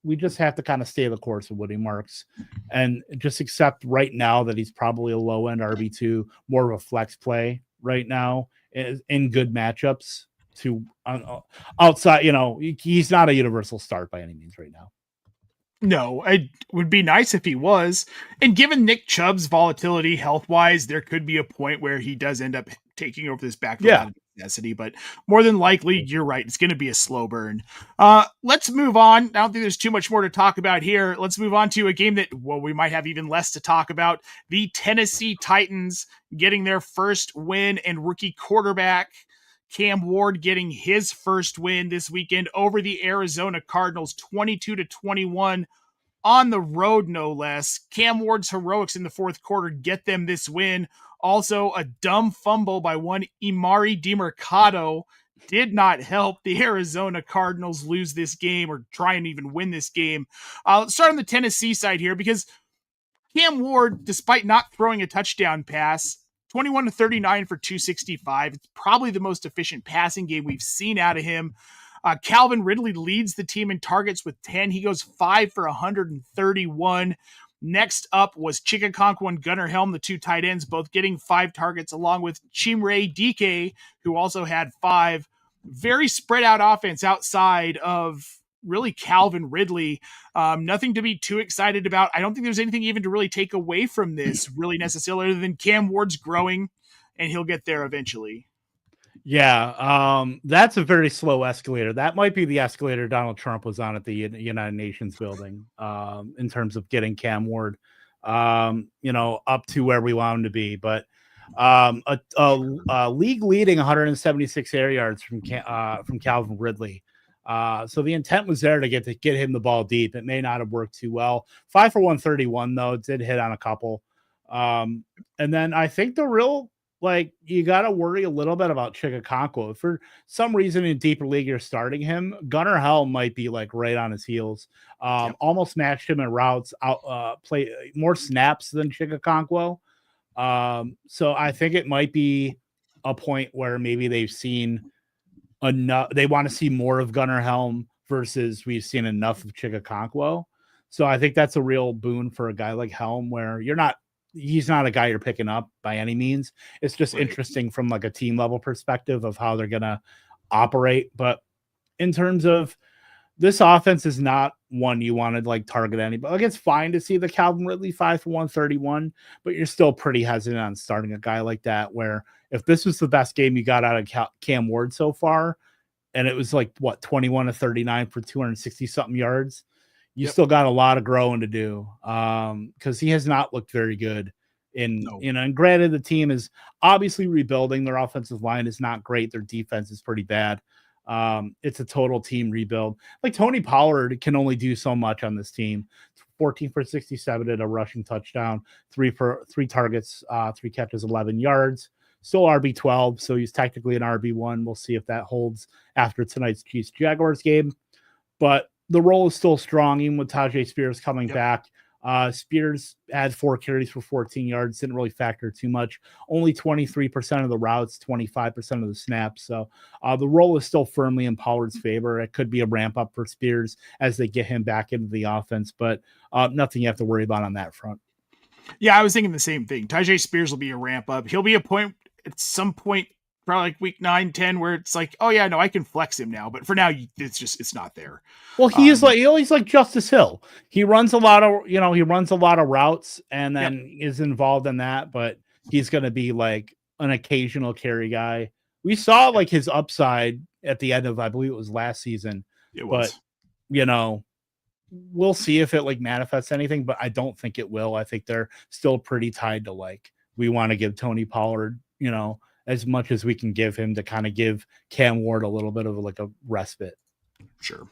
we just have to kind of stay the course of Woody Marks and just accept right now that he's probably a low end RB2, more of a flex play right now in good matchups to outside, he's not a universal start by any means right now. No, it would be nice if he was. And given Nick Chubb's volatility health-wise, there could be a point where he does end up taking over this backfield out of necessity. But more than likely, you're right. It's going to be a slow burn. Let's move on. I don't think there's too much more to talk about here. Let's move on to a game that, we might have even less to talk about. The Tennessee Titans getting their first win, and rookie quarterback Cam Ward getting his first win this weekend over the Arizona Cardinals, 22-21 on the road, no less. Cam Ward's heroics in the fourth quarter get them this win. Also, a dumb fumble by one Emari DeMercado did not help the Arizona Cardinals lose this game or try and even win this game. I'll start on the Tennessee side here, because Cam Ward, despite not throwing a touchdown pass, 21-39 for 265. It's probably the most efficient passing game we've seen out of him. Calvin Ridley leads the team in targets with 10. He goes 5 for 131. Next up was Chikakonkwo and Gunnar Helm, the two tight ends, both getting 5 targets, along with Chimere Dike, who also had 5. Very spread out offense outside of really Calvin Ridley. Nothing to be too excited about. I don't think there's anything even to really take away from this really necessarily, other than Cam Ward's growing and he'll get there eventually. Yeah. That's a very slow escalator. That might be the escalator Donald Trump was on at the United Nations building, in terms of getting Cam Ward, up to where we want him to be. But a league leading 176 air yards from Calvin Ridley. So the intent was there to get him the ball deep. It may not have worked too well. 5 for 131 though, it did hit on a couple. And then I think the real, you got to worry a little bit about Chikakonkwo. If for some reason in deeper league you're starting him, Gunnar Helm might be right on his heels. Almost matched him in routes, play more snaps than Chikakonkwo. So I think it might be a point where maybe they've seen enough. They want to see more of Gunnar Helm versus we've seen enough of Chikakonkwo. So I think that's a real boon for a guy like Helm, where he's not a guy you're picking up by any means. It's just interesting from a team level perspective of how they're going to operate. But in terms of this offense is not one you want to target anybody. It's fine to see the Calvin Ridley 5 for 131, but you're still pretty hesitant on starting a guy like that, where if this was the best game you got out of Cam Ward so far, and it was 21-39 for 260 something yards, you still got a lot of growing to do. Cause he has not looked very good and granted the team is obviously rebuilding. Their offensive line is not great. Their defense is pretty bad. It's a total team rebuild. Tony Pollard can only do so much on this team. 14 for 67 at a rushing touchdown, 3 targets, 3 catches, 11 yards, still RB12. So he's technically an RB1. We'll see if that holds after tonight's Chiefs Jaguars game, but the role is still strong, even with Tajay Spears coming back. Spears had 4 carries for 14 yards, didn't really factor too much. Only 23% of the routes, 25% of the snaps. So the role is still firmly in Pollard's favor. It could be a ramp up for Spears as they get him back into the offense, but nothing you have to worry about on that front. Yeah, I was thinking the same thing. Tyjae Spears will be a ramp up. He'll be a point at some point, probably like week 9, 10, where it's like, oh yeah, no, I can flex him now. But for now, it's not there. Well, he's like Justice Hill. He runs a lot of routes and then is involved in that, but he's going to be like an occasional carry guy. We saw like his upside at the end of, I believe it was last season. It was. But, we'll see if it like manifests anything, but I don't think it will. I think they're still pretty tied to like, we want to give Tony Pollard, as much as we can give him to kind of give Cam Ward a little bit of like a respite. Sure.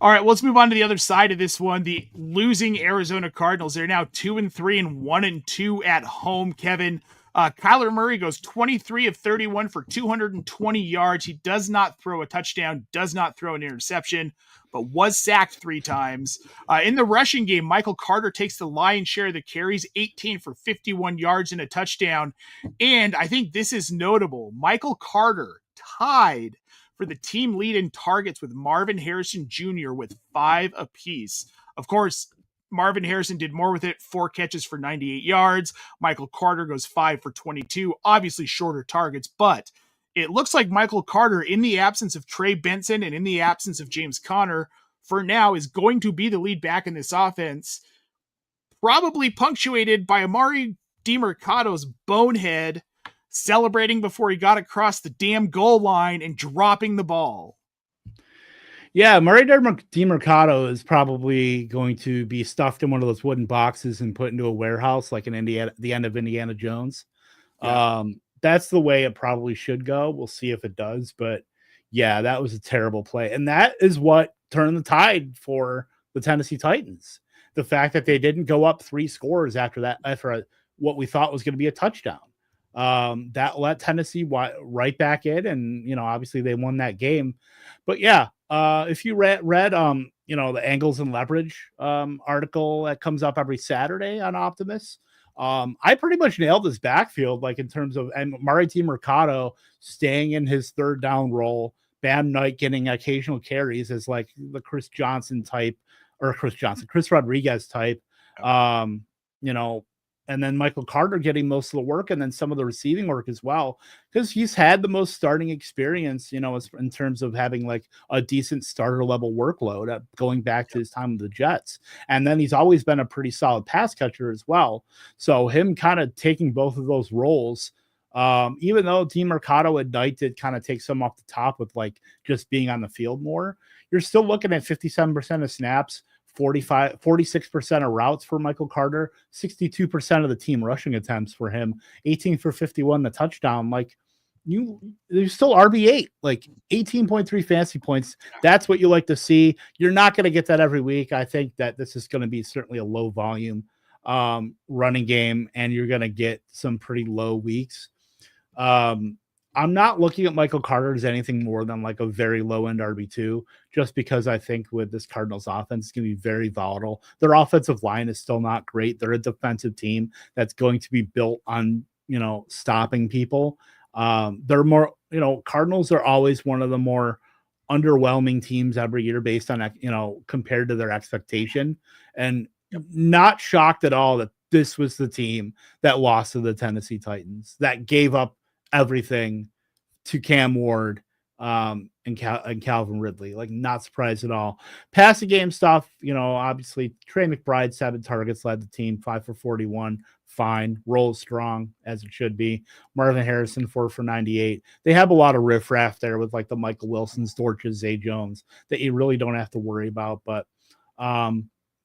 All right, well, let's move on to the other side of this one. The losing Arizona Cardinals. They're now 2-3 and 1-2 at home, Kevin. Kyler Murray goes 23 of 31 for 220 yards. He does not throw a touchdown, does not throw an interception, but was sacked 3 times. In the rushing game, Michael Carter takes the lion's share of the carries, 18 for 51 yards and a touchdown. And I think this is notable. Michael Carter tied for the team lead in targets with Marvin Harrison Jr. with 5 apiece. Of course, Marvin Harrison did more with it, 4 catches for 98 yards. Michael Carter goes 5 for 22, obviously shorter targets, but it looks like Michael Carter, in the absence of Trey Benson and in the absence of James Conner, for now is going to be the lead back in this offense, probably punctuated by Amari DiMercado's bonehead celebrating before he got across the damn goal line and dropping the ball. Yeah, Murray DiMercado is probably going to be stuffed in one of those wooden boxes and put into a warehouse like in the end of Indiana Jones. Yeah. That's the way it probably should go. We'll see if it does. But yeah, that was a terrible play. And that is what turned the tide for the Tennessee Titans. The fact that they didn't go up 3 scores after what we thought was going to be a touchdown. That let Tennessee right back in, and obviously they won that game. But yeah, if you read the Angles and Leverage article that comes up every Saturday on Optimus, I pretty much nailed this backfield, like in terms of Amari DiMercado staying in his third down role, Bam Knight getting occasional carries as like the Chris Rodriguez type, and then Michael Carter getting most of the work and then some of the receiving work as well, because he's had the most starting experience, in terms of having like a decent starter level workload going back to his time with the Jets. And then he's always been a pretty solid pass catcher as well. So him kind of taking both of those roles, even though DiMercado at night did kind of take some off the top with like just being on the field more, you're still looking at 57% of snaps, 46% of routes for Michael Carter, 62% of the team rushing attempts for him, 18 for 51, the touchdown. Like you're still RB8, like 18.3 fantasy points. That's what you like to see. You're not going to get that every week. I think that this is going to be certainly a low volume running game, and you're going to get some pretty low weeks. I'm not looking at Michael Carter as anything more than like a very low end RB2, just because I think with this Cardinals offense, it's going to be very volatile. Their offensive line is still not great. They're a defensive team that's going to be built on, stopping people. They're more, Cardinals are always one of the more underwhelming teams every year based on, compared to their expectation, and not shocked at all that this was the team that lost to the Tennessee Titans, that gave up everything to Cam Ward and Calvin Ridley. Like, not surprised at all. Passing game stuff, obviously Trey McBride, 7 targets, led the team, 5 for 41. Fine. Rolls strong as it should be. Marvin Harrison, 4 for 98. They have a lot of riffraff there with like the Michael Wilsons, Dorches, Zay Jones that you really don't have to worry about. But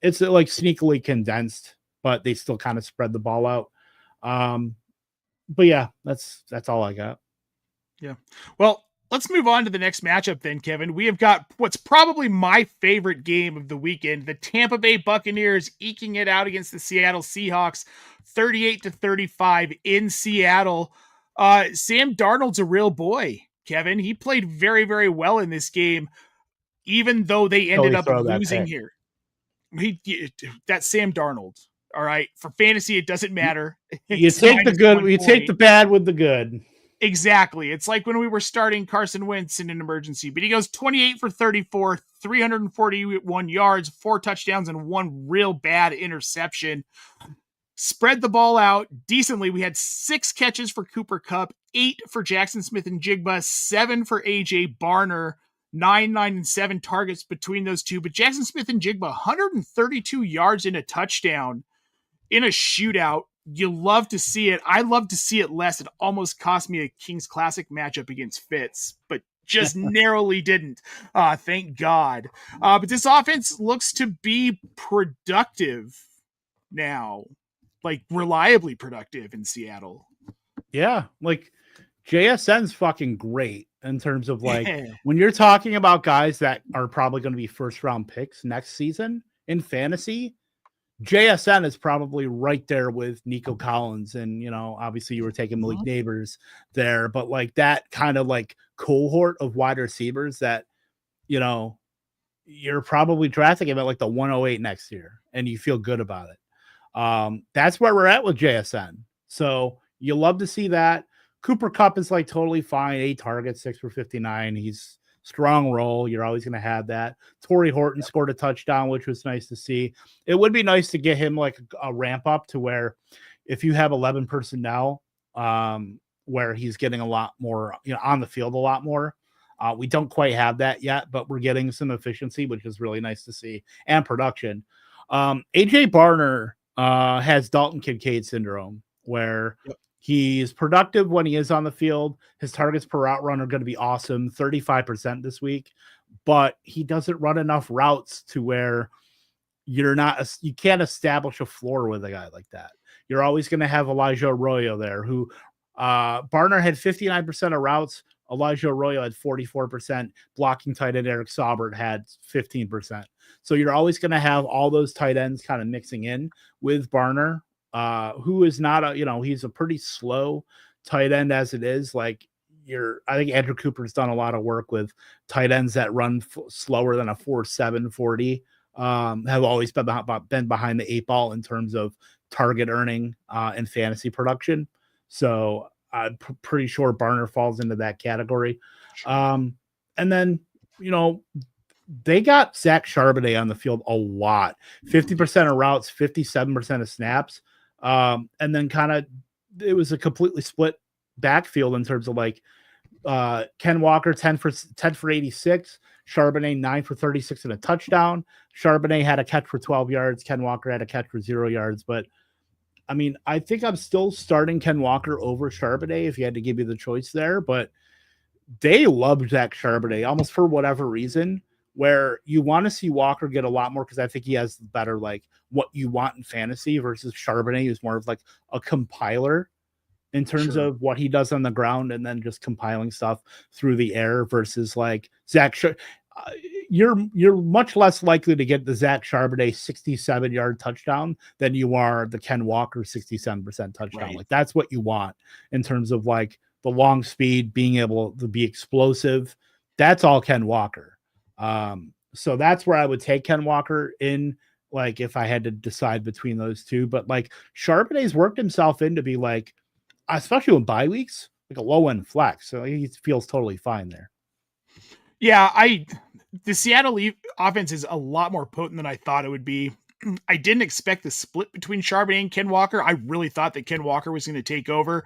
it's like sneakily condensed, but they still kind of spread the ball out. But yeah, that's all I got. Yeah. Well, let's move on to the next matchup then, Kevin. We have got what's probably my favorite game of the weekend. The Tampa Bay Buccaneers eking it out against the Seattle Seahawks, 38-35 in Seattle. Sam Darnold's a real boy, Kevin. He played very, very well in this game, even though they ended up losing here. That's Sam Darnold. All right. For fantasy, it doesn't matter. You take the good. You take the bad with the good. Exactly. It's like when we were starting Carson Wentz in an emergency, but he goes 28 for 34, 341 yards, 4 touchdowns, and 1 real bad interception. spread the ball out decently. We had 6 catches for Cooper Kupp, 8 for Jackson Smith-Njigba, 7 for AJ Barner, 9, 9, and 7 targets between those two. But Jackson Smith-Njigba, 132 yards and a touchdown in a shootout. You love to see it. I love to see it less. It almost cost me a Kings Classic matchup against Fitz, but just narrowly didn't. Thank God. But this offense looks to be productive now, like reliably productive in Seattle. Yeah, like JSN's fucking great in terms of like when you're talking about guys that are probably going to be first round picks next season in fantasy. JSN is probably right there with Nico Collins. And, you know, obviously you were taking Malik Nabers there, but like that kind of like cohort of wide receivers that, you know, you're probably drafting him at like the 108 next year and you feel good about it. That's where we're at with JSN. So you love to see that. Cooper Kupp is like totally fine. 8 targets, 6 for 59. He's strong role. You're always going to have that. Torrey Horton scored a touchdown, which was nice to see. It would be nice to get him like a ramp up to where if you have 11 personnel, where he's getting a lot more, you know, on the field a lot more. We don't quite have that yet, but we're getting some efficiency, which is really nice to see, and production. AJ Barner has Dalton Kincaid syndrome, where he's productive when he is on the field. His targets per route run are going to be awesome, 35% this week, but he doesn't run enough routes to where you can't establish a floor with a guy like that. You're always going to have Elijah Arroyo there, who Barner had 59% of routes. Elijah Arroyo had 44%. Blocking tight end Eric Saubert had 15%. So you're always going to have all those tight ends kind of mixing in with Barner, who is not he's a pretty slow tight end as it is. Like I think Andrew Cooper's done a lot of work with tight ends that run slower than a 4.7 40. Have always been behind the 8 ball in terms of target earning and fantasy production. So I'm pretty sure Barner falls into that category. Sure. And then, you know, they got Zach Charbonnet on the field a lot, 50% of routes, 57% of snaps. And then it was a completely split backfield in terms of like Ken Walker, 10 for 86, Charbonnet 9 for 36 and a touchdown. Charbonnet had a catch for 12 yards. Ken Walker had a catch for 0 yards. But I mean, I think I'm still starting Ken Walker over Charbonnet if you had to give me the choice there, but they love Zach Charbonnet almost for whatever reason, where you want to see Walker get a lot more because I think he has better like what you want in fantasy versus Charbonnet, who's more of like a compiler in terms of what he does on the ground and then just compiling stuff through the air versus like Zach. You're much less likely to get the Zach Charbonnet 67-yard touchdown than you are the Ken Walker 67% touchdown. Right. Like that's what you want in terms of like the long speed, being able to be explosive. That's all Ken Walker. So that's where I would take Ken Walker in, like if I had to decide between those two. But like Charbonnet's worked himself in to be like, especially in bye weeks, like a low end flex. So he feels totally fine there. Yeah, the Seattle offense is a lot more potent than I thought it would be. I didn't expect the split between Charbonnet and Ken Walker. I really thought that Ken Walker was going to take over,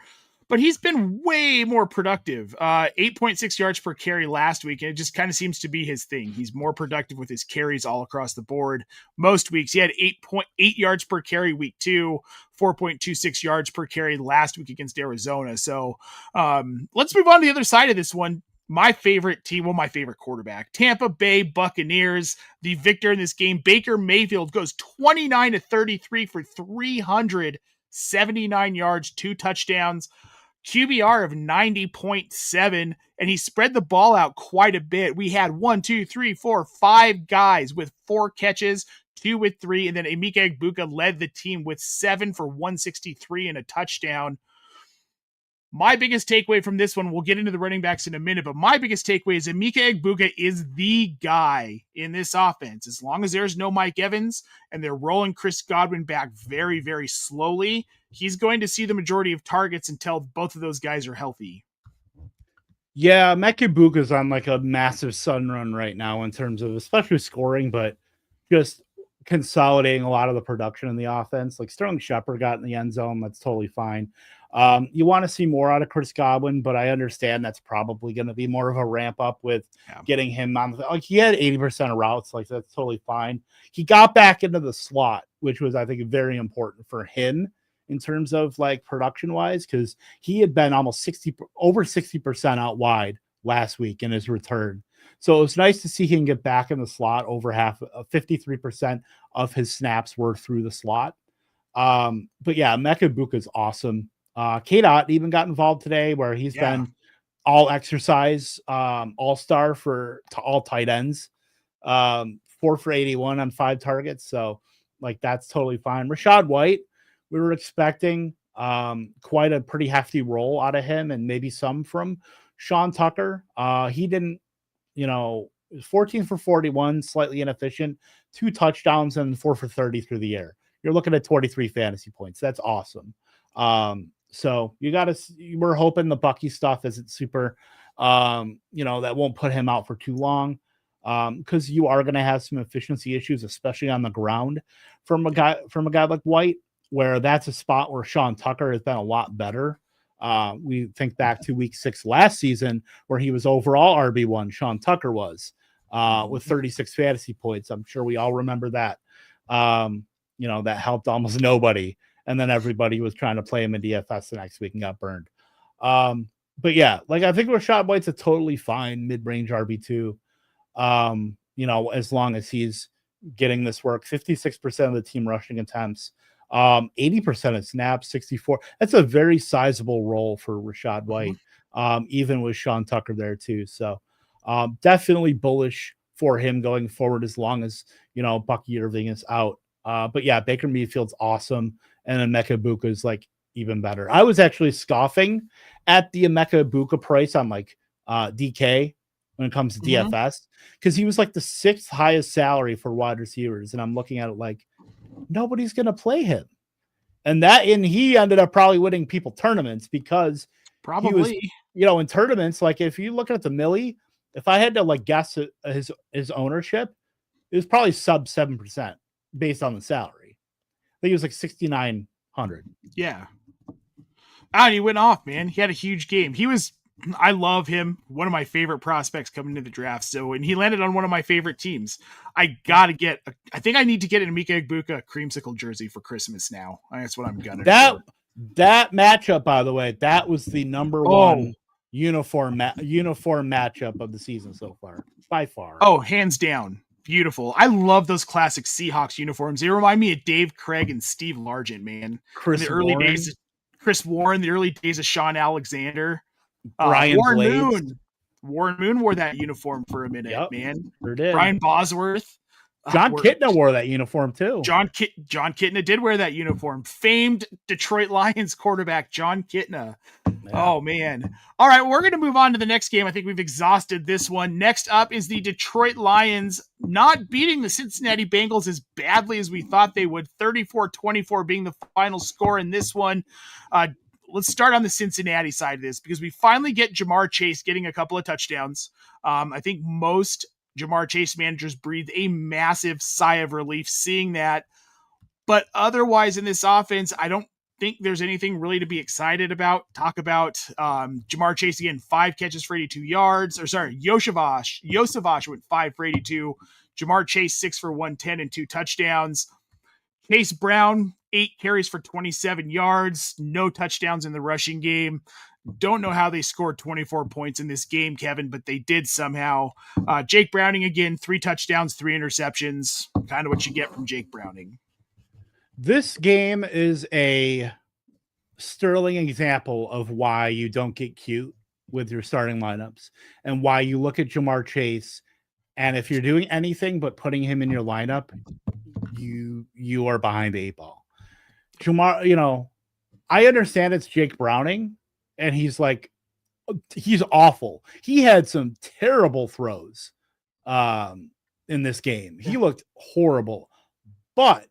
but he's been way more productive. 8.6 yards per carry last week, and it just kind of seems to be his thing. He's more productive with his carries all across the board. Most weeks, he had 8.8 yards per carry week 2, 4.26 yards per carry last week against Arizona. So let's move on to the other side of this one. My favorite team, my favorite quarterback, Tampa Bay Buccaneers, the victor in this game. Baker Mayfield goes 29 to 33 for 379 yards, 2 touchdowns, QBR of 90.7, and he spread the ball out quite a bit. We had 5 guys with 4 catches, 2 with 3, and then Emeka Egbuka led the team with 7 for 163 and a touchdown. My biggest takeaway from this one, we'll get into the running backs in a minute, but my biggest takeaway is Emeka Egbuka is the guy in this offense. As long as there's no Mike Evans and they're rolling Chris Godwin back very, very slowly, he's going to see the majority of targets until both of those guys are healthy. Yeah, Emeka Egbuka is on like a massive sun run right now in terms of especially scoring, but just consolidating a lot of the production in the offense. Like Sterling Shepard got in the end zone. That's totally fine. You want to see more out of Chris Godwin, but I understand that's probably going to be more of a ramp up with getting him on. Like he had 80% of routes. Like that's totally fine. He got back into the slot, which was, I think, very important for him in terms of like production wise, because he had been almost over 60% out wide last week in his return. So it was nice to see him get back in the slot. Over 53% of his snaps were through the slot. But yeah, Emeka Egbuka is awesome. K-Dot even got involved today where he's been all exercise, all-star for all tight ends, 4 for 81 on 5 targets. So like, that's totally fine. Rachaad White, we were expecting quite a pretty hefty roll out of him and maybe some from Sean Tucker. He didn't, 14 for 41, slightly inefficient, 2 touchdowns and 4 for 30 through the air. You're looking at 23 fantasy points. That's awesome. So we're hoping the Bucky stuff isn't super, that won't put him out for too long. Because you are going to have some efficiency issues, especially on the ground from a guy like White, where that's a spot where Sean Tucker has been a lot better. We think back to week 6 last season where he was overall RB1. Sean Tucker was with 36 fantasy points. I'm sure we all remember that. That helped almost nobody. And then everybody was trying to play him in DFS the next week and got burned. But yeah, like I think Rachaad White's a totally fine mid-range RB2. As long as he's getting this work. 56% of the team rushing attempts, 80% of snaps, 64. That's a very sizable role for Rachaad White, even with Sean Tucker there too. So definitely bullish for him going forward as long as, Bucky Irving is out. But yeah, Baker Mayfield's awesome. And Emeka Egbuka is like even better. I was actually scoffing at the Emeka Egbuka price on like DK when it comes to DFS, because he was like the 6th highest salary for wide receivers. And I'm looking at it like nobody's going to play him. And he ended up probably winning people tournaments because he was, in tournaments, like if you look at the Millie, if I had to like guess his ownership, it was probably sub 7% based on the salary. I think it was like 6,900. Yeah. And he went off, man. He had a huge game. I love him. One of my favorite prospects coming into the draft. And he landed on one of my favorite teams. I think I need to get an Emeka Egbuka creamsicle jersey for Christmas now. That's what I'm gonna do. That matchup, by the way, that was the number one uniform matchup of the season so far, by far. Oh, hands down. Beautiful. I love those classic Seahawks uniforms. They remind me of Dave Craig and Steve Largent, man. Chris Warren, the early days of Sean Alexander. Warren Moon wore that uniform for a minute, man. Sure did. Brian Bosworth. John Kitna wore that uniform too. John Kitna did wear that uniform. Famed Detroit Lions quarterback John Kitna. Yeah. Oh, man. All right, we're going to move on to the next game. I think we've exhausted this one. Next up is the Detroit Lions not beating the Cincinnati Bengals as badly as we thought they would. 34-24 being the final score in this one. Let's start on the Cincinnati side of this because we finally get Ja'Marr Chase getting a couple of touchdowns. I think most Ja'Marr Chase managers breathe a massive sigh of relief seeing that. But otherwise in this offense, I don't think there's anything really to be excited about. Talk about Ja'Marr Chase again, 5 catches for 82 yards. Yosavash went 5 for 82. Ja'Marr Chase 6 for 110 and 2 touchdowns. Chase Brown, 8 carries for 27 yards. No touchdowns in the rushing game. Don't know how they scored 24 points in this game, Kevin, but they did somehow. Jake Browning, again, 3 touchdowns, 3 interceptions. Kind of what you get from Jake Browning. This game is a sterling example of why you don't get cute with your starting lineups and why you look at Ja'Marr Chase. And if you're doing anything but putting him in your lineup, you are behind the 8 ball. Ja'Marr, I understand it's Jake Browning. And he's awful. He had some terrible throws in this game. He looked horrible, but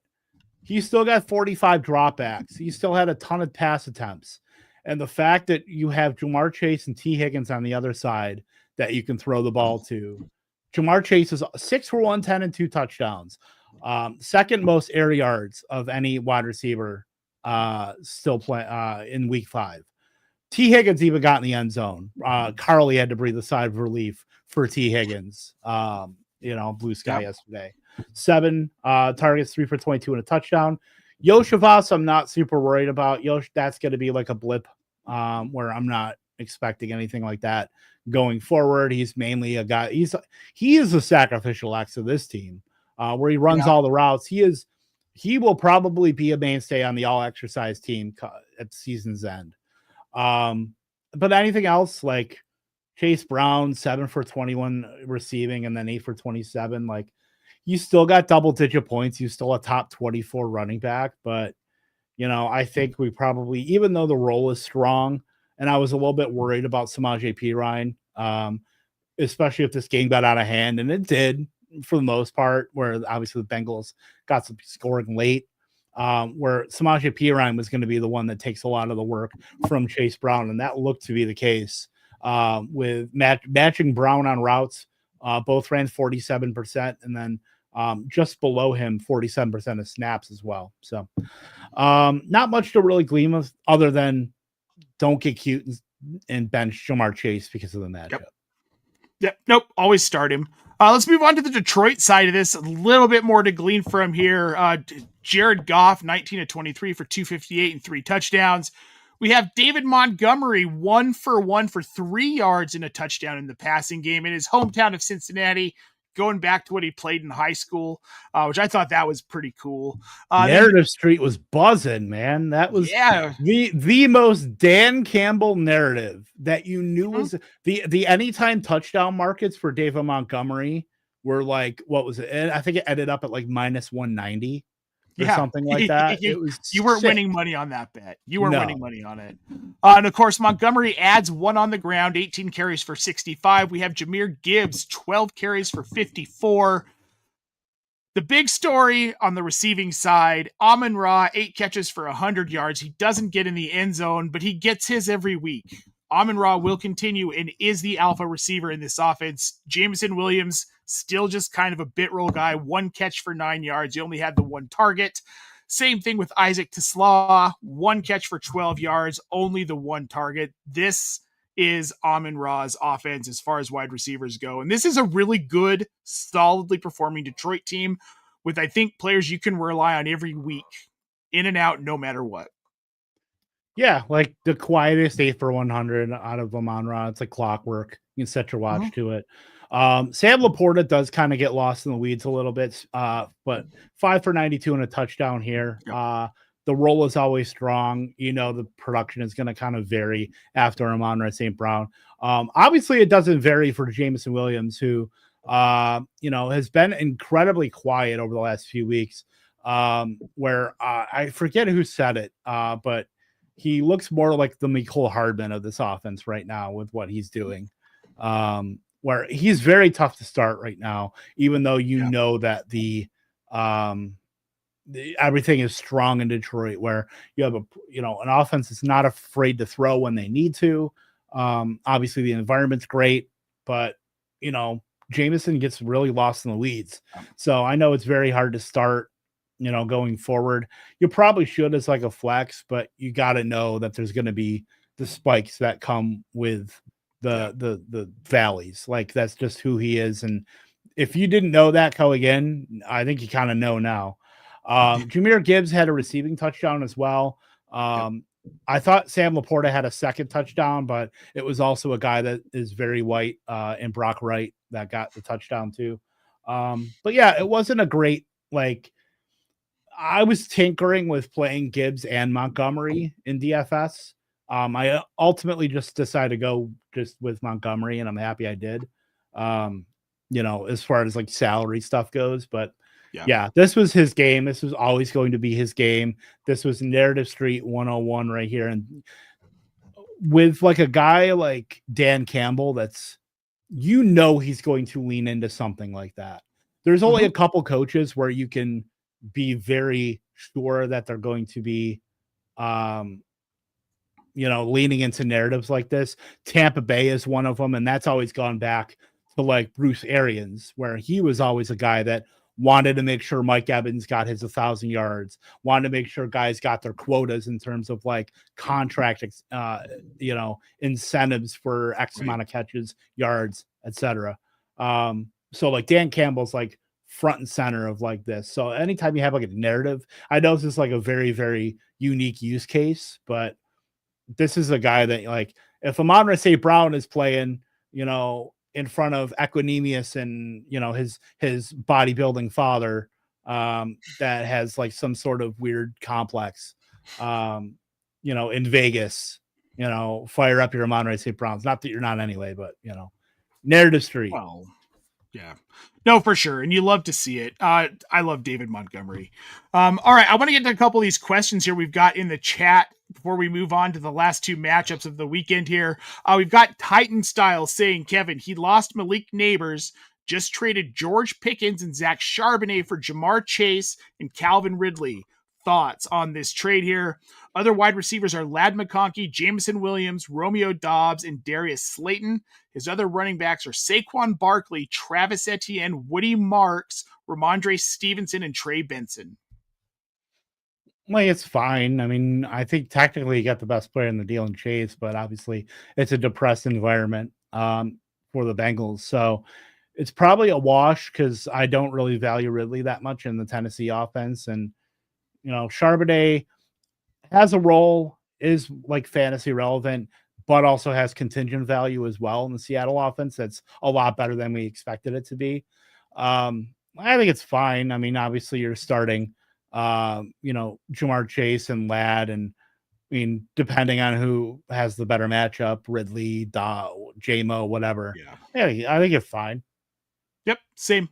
he still got 45 dropbacks. He still had a ton of pass attempts. And the fact that you have Ja'Marr Chase and T. Higgins on the other side that you can throw the ball to. Ja'Marr Chase is 6 for 110 and 2 touchdowns. Second most air yards of any wide receiver still play in week 5. T. Higgins even got in the end zone. Carly had to breathe a sigh of relief for T. Higgins. Blue sky yesterday. 7 targets, 3 for 22 and a touchdown. Yoshivas, I'm not super worried about. That's going to be like a blip where I'm not expecting anything like that going forward. He's mainly a guy. He is a sacrificial X of this team where he runs all the routes. He will probably be a mainstay on the all exercise team at season's end. But anything else like Chase Brown, 7 for 21 receiving and then 8 for 27, like you still got double-digit points. You still a top 24 running back, but I think we probably, even though the role is strong, and I was a little bit worried about Samaje Perine, especially if this game got out of hand, and it did for the most part, where obviously the Bengals got some scoring late, where Samaje Perine was going to be the one that takes a lot of the work from Chase Brown, and that looked to be the case with matching Brown on routes. Both ran 47%, and then just below him, 47% of snaps as well. So not much to really glean with other than don't get cute and bench Jamar Chase because of the matchup. Yep. Nope. Always start him. Let's move on to the Detroit side of this. A little bit more to glean from here. Jared Goff, 19 of 23 for 258 and 3 touchdowns. We have David Montgomery, 1 for 1 for 3 yards and a touchdown in the passing game in his hometown of Cincinnati, going back to what he played in high school, which I thought that was pretty cool. Narrative Street was buzzing, man. That was the most Dan Campbell narrative that you knew was the anytime touchdown markets for David Montgomery were like, what was it? I think it ended up at like minus 190 or something like that. You weren't winning money on that bet. You weren't winning money on it. And of course, Montgomery adds 1 on the ground, 18 carries for 65. We have Jahmyr Gibbs, 12 carries for 54. The big story on the receiving side, Amon-Ra, 8 catches for 100 yards. He doesn't get in the end zone, but he gets his every week. Amon-Ra will continue and is the alpha receiver in this offense. Jameson Williams, still just kind of a bit roll guy, 1 catch for 9 yards. He only had the 1 target. Same thing with Isaac Tisslaw, 1 catch for 12 yards, only the 1 target. This is Amon-Ra's offense as far as wide receivers go. And this is a really good, solidly performing Detroit team with, I think, players you can rely on every week, in and out, no matter what. Yeah, like the quietest 8 for 100 out of Amon-Ra. It's like clockwork. You can set your watch to it. Sam Laporta does kind of get lost in the weeds a little bit, but 5 for 92 and a touchdown here. Yep. The role is always strong. The production is going to kind of vary after Amon-Ra St. Brown. Obviously, it doesn't vary for Jameson Williams, who has been incredibly quiet over the last few weeks, where I forget who said it, but he looks more like the Mecole Hardman of this offense right now with what he's doing. Where he's very tough to start right now, even though know that the everything is strong in Detroit, where you have an offense that's not afraid to throw when they need to. Obviously the environment's great, but Jameson gets really lost in the weeds. So I know it's very hard to start, going forward. You probably should as like a flex, but you got to know that there's going to be the spikes that come with the valleys. Like that's just who he is. And if you didn't know that going in, I think you kind of know now. Jahmyr Gibbs had a receiving touchdown as well. I thought Sam Laporta had a second touchdown, but it was also a guy that is very white and Brock Wright that got the touchdown too. But yeah, it wasn't a great, I was tinkering with playing Gibbs and Montgomery in DFS. I ultimately just decided to go just with Montgomery, and I'm happy I did. As far as salary stuff goes, but yeah, this was his game. This was always going to be his game. This was Narrative Street 101 right here. And with a guy like Dan Campbell, that's, he's going to lean into something like that. There's only a couple coaches where you can be very sure that they're going to be, leaning into narratives like this. Tampa Bay is one of them, and that's always gone back to Bruce Arians, where he was always a guy that wanted to make sure Mike Evans got his 1,000 yards, wanted to make sure guys got their quotas in terms of like contract, incentives for X amount of catches, yards, etc. So like Dan Campbell's like front and center of like this. So anytime you have like a narrative, I know this is like a very, very unique use case, but this is a guy that like, if Amon-Ra St. Brown is playing, in front of Equinemius and, his bodybuilding father, that has like some sort of weird complex, in Vegas, fire up your Amon-Ra St. Browns. Not that you're not anyway, but, narrative street. Well, yeah, no, for sure. And you love to see it. I love David Montgomery. All right. I want to get to a couple of these questions here we've got in the chat before we move on to the last two matchups of the weekend here. We've got Titan Style saying, Kevin, he lost Malik Nabers, just traded George Pickens and Zach Charbonnet for Jamar Chase and Calvin Ridley. Thoughts on this trade here? Other wide receivers are Ladd McConkey, Jameson Williams, Romeo Dobbs, and Darius Slayton. His other running backs are Saquon Barkley, Travis Etienne, Woody Marks, Ramondre Stevenson, and Trey Benson. Like, it's fine. I mean, I think technically you got the best player in the deal in Chase, but obviously it's a depressed environment for the Bengals. So it's probably a wash because I don't really value Ridley that much in the Tennessee offense. And, Charbonnet has a role, is like fantasy relevant, but also has contingent value as well in the Seattle offense. That's a lot better than we expected it to be. I think it's fine. I mean, obviously you're starting, Jamar Chase and Ladd, and I mean, depending on who has the better matchup, Ridley, J-Mo, whatever. Yeah, I think it's fine. Yep, same.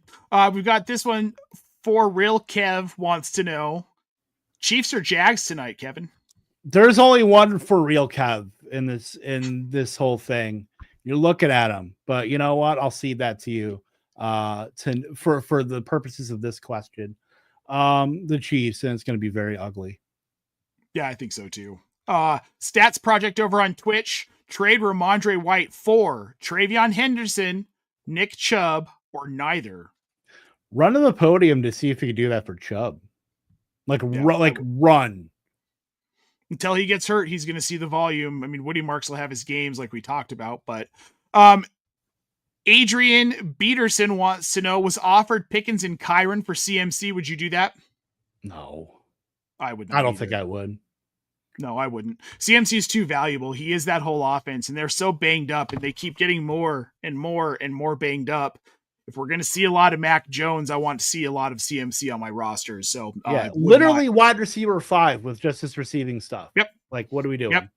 We've got this one for Real Kev wants to know, Chiefs or Jags tonight, Kevin? There's only one for Real Kev in this whole thing. You're looking at him, but you know what? I'll cede that to you for the purposes of this question. The Chiefs, and it's going to be very ugly. Yeah, I think so too. Stats Project over on Twitch, trade Ramondre White for Travion Henderson, Nick Chubb, or neither. Run to the podium to see if you can do that for Chubb. Run. Until he gets hurt, he's going to see the volume. I mean, Woody Marks will have his games like we talked about, but Adrian Peterson wants to know, was offered Pickens and Kyron for CMC. Would you do that? No. I would not. I don't think I would. No, I wouldn't. CMC is too valuable. He is that whole offense, and they're so banged up, and they keep getting more and more and more banged up. If we're going to see a lot of Mac Jones, I want to see a lot of CMC on my rosters. So literally wide receiver 5 with just his receiving stuff. Yep. Like, what are we doing?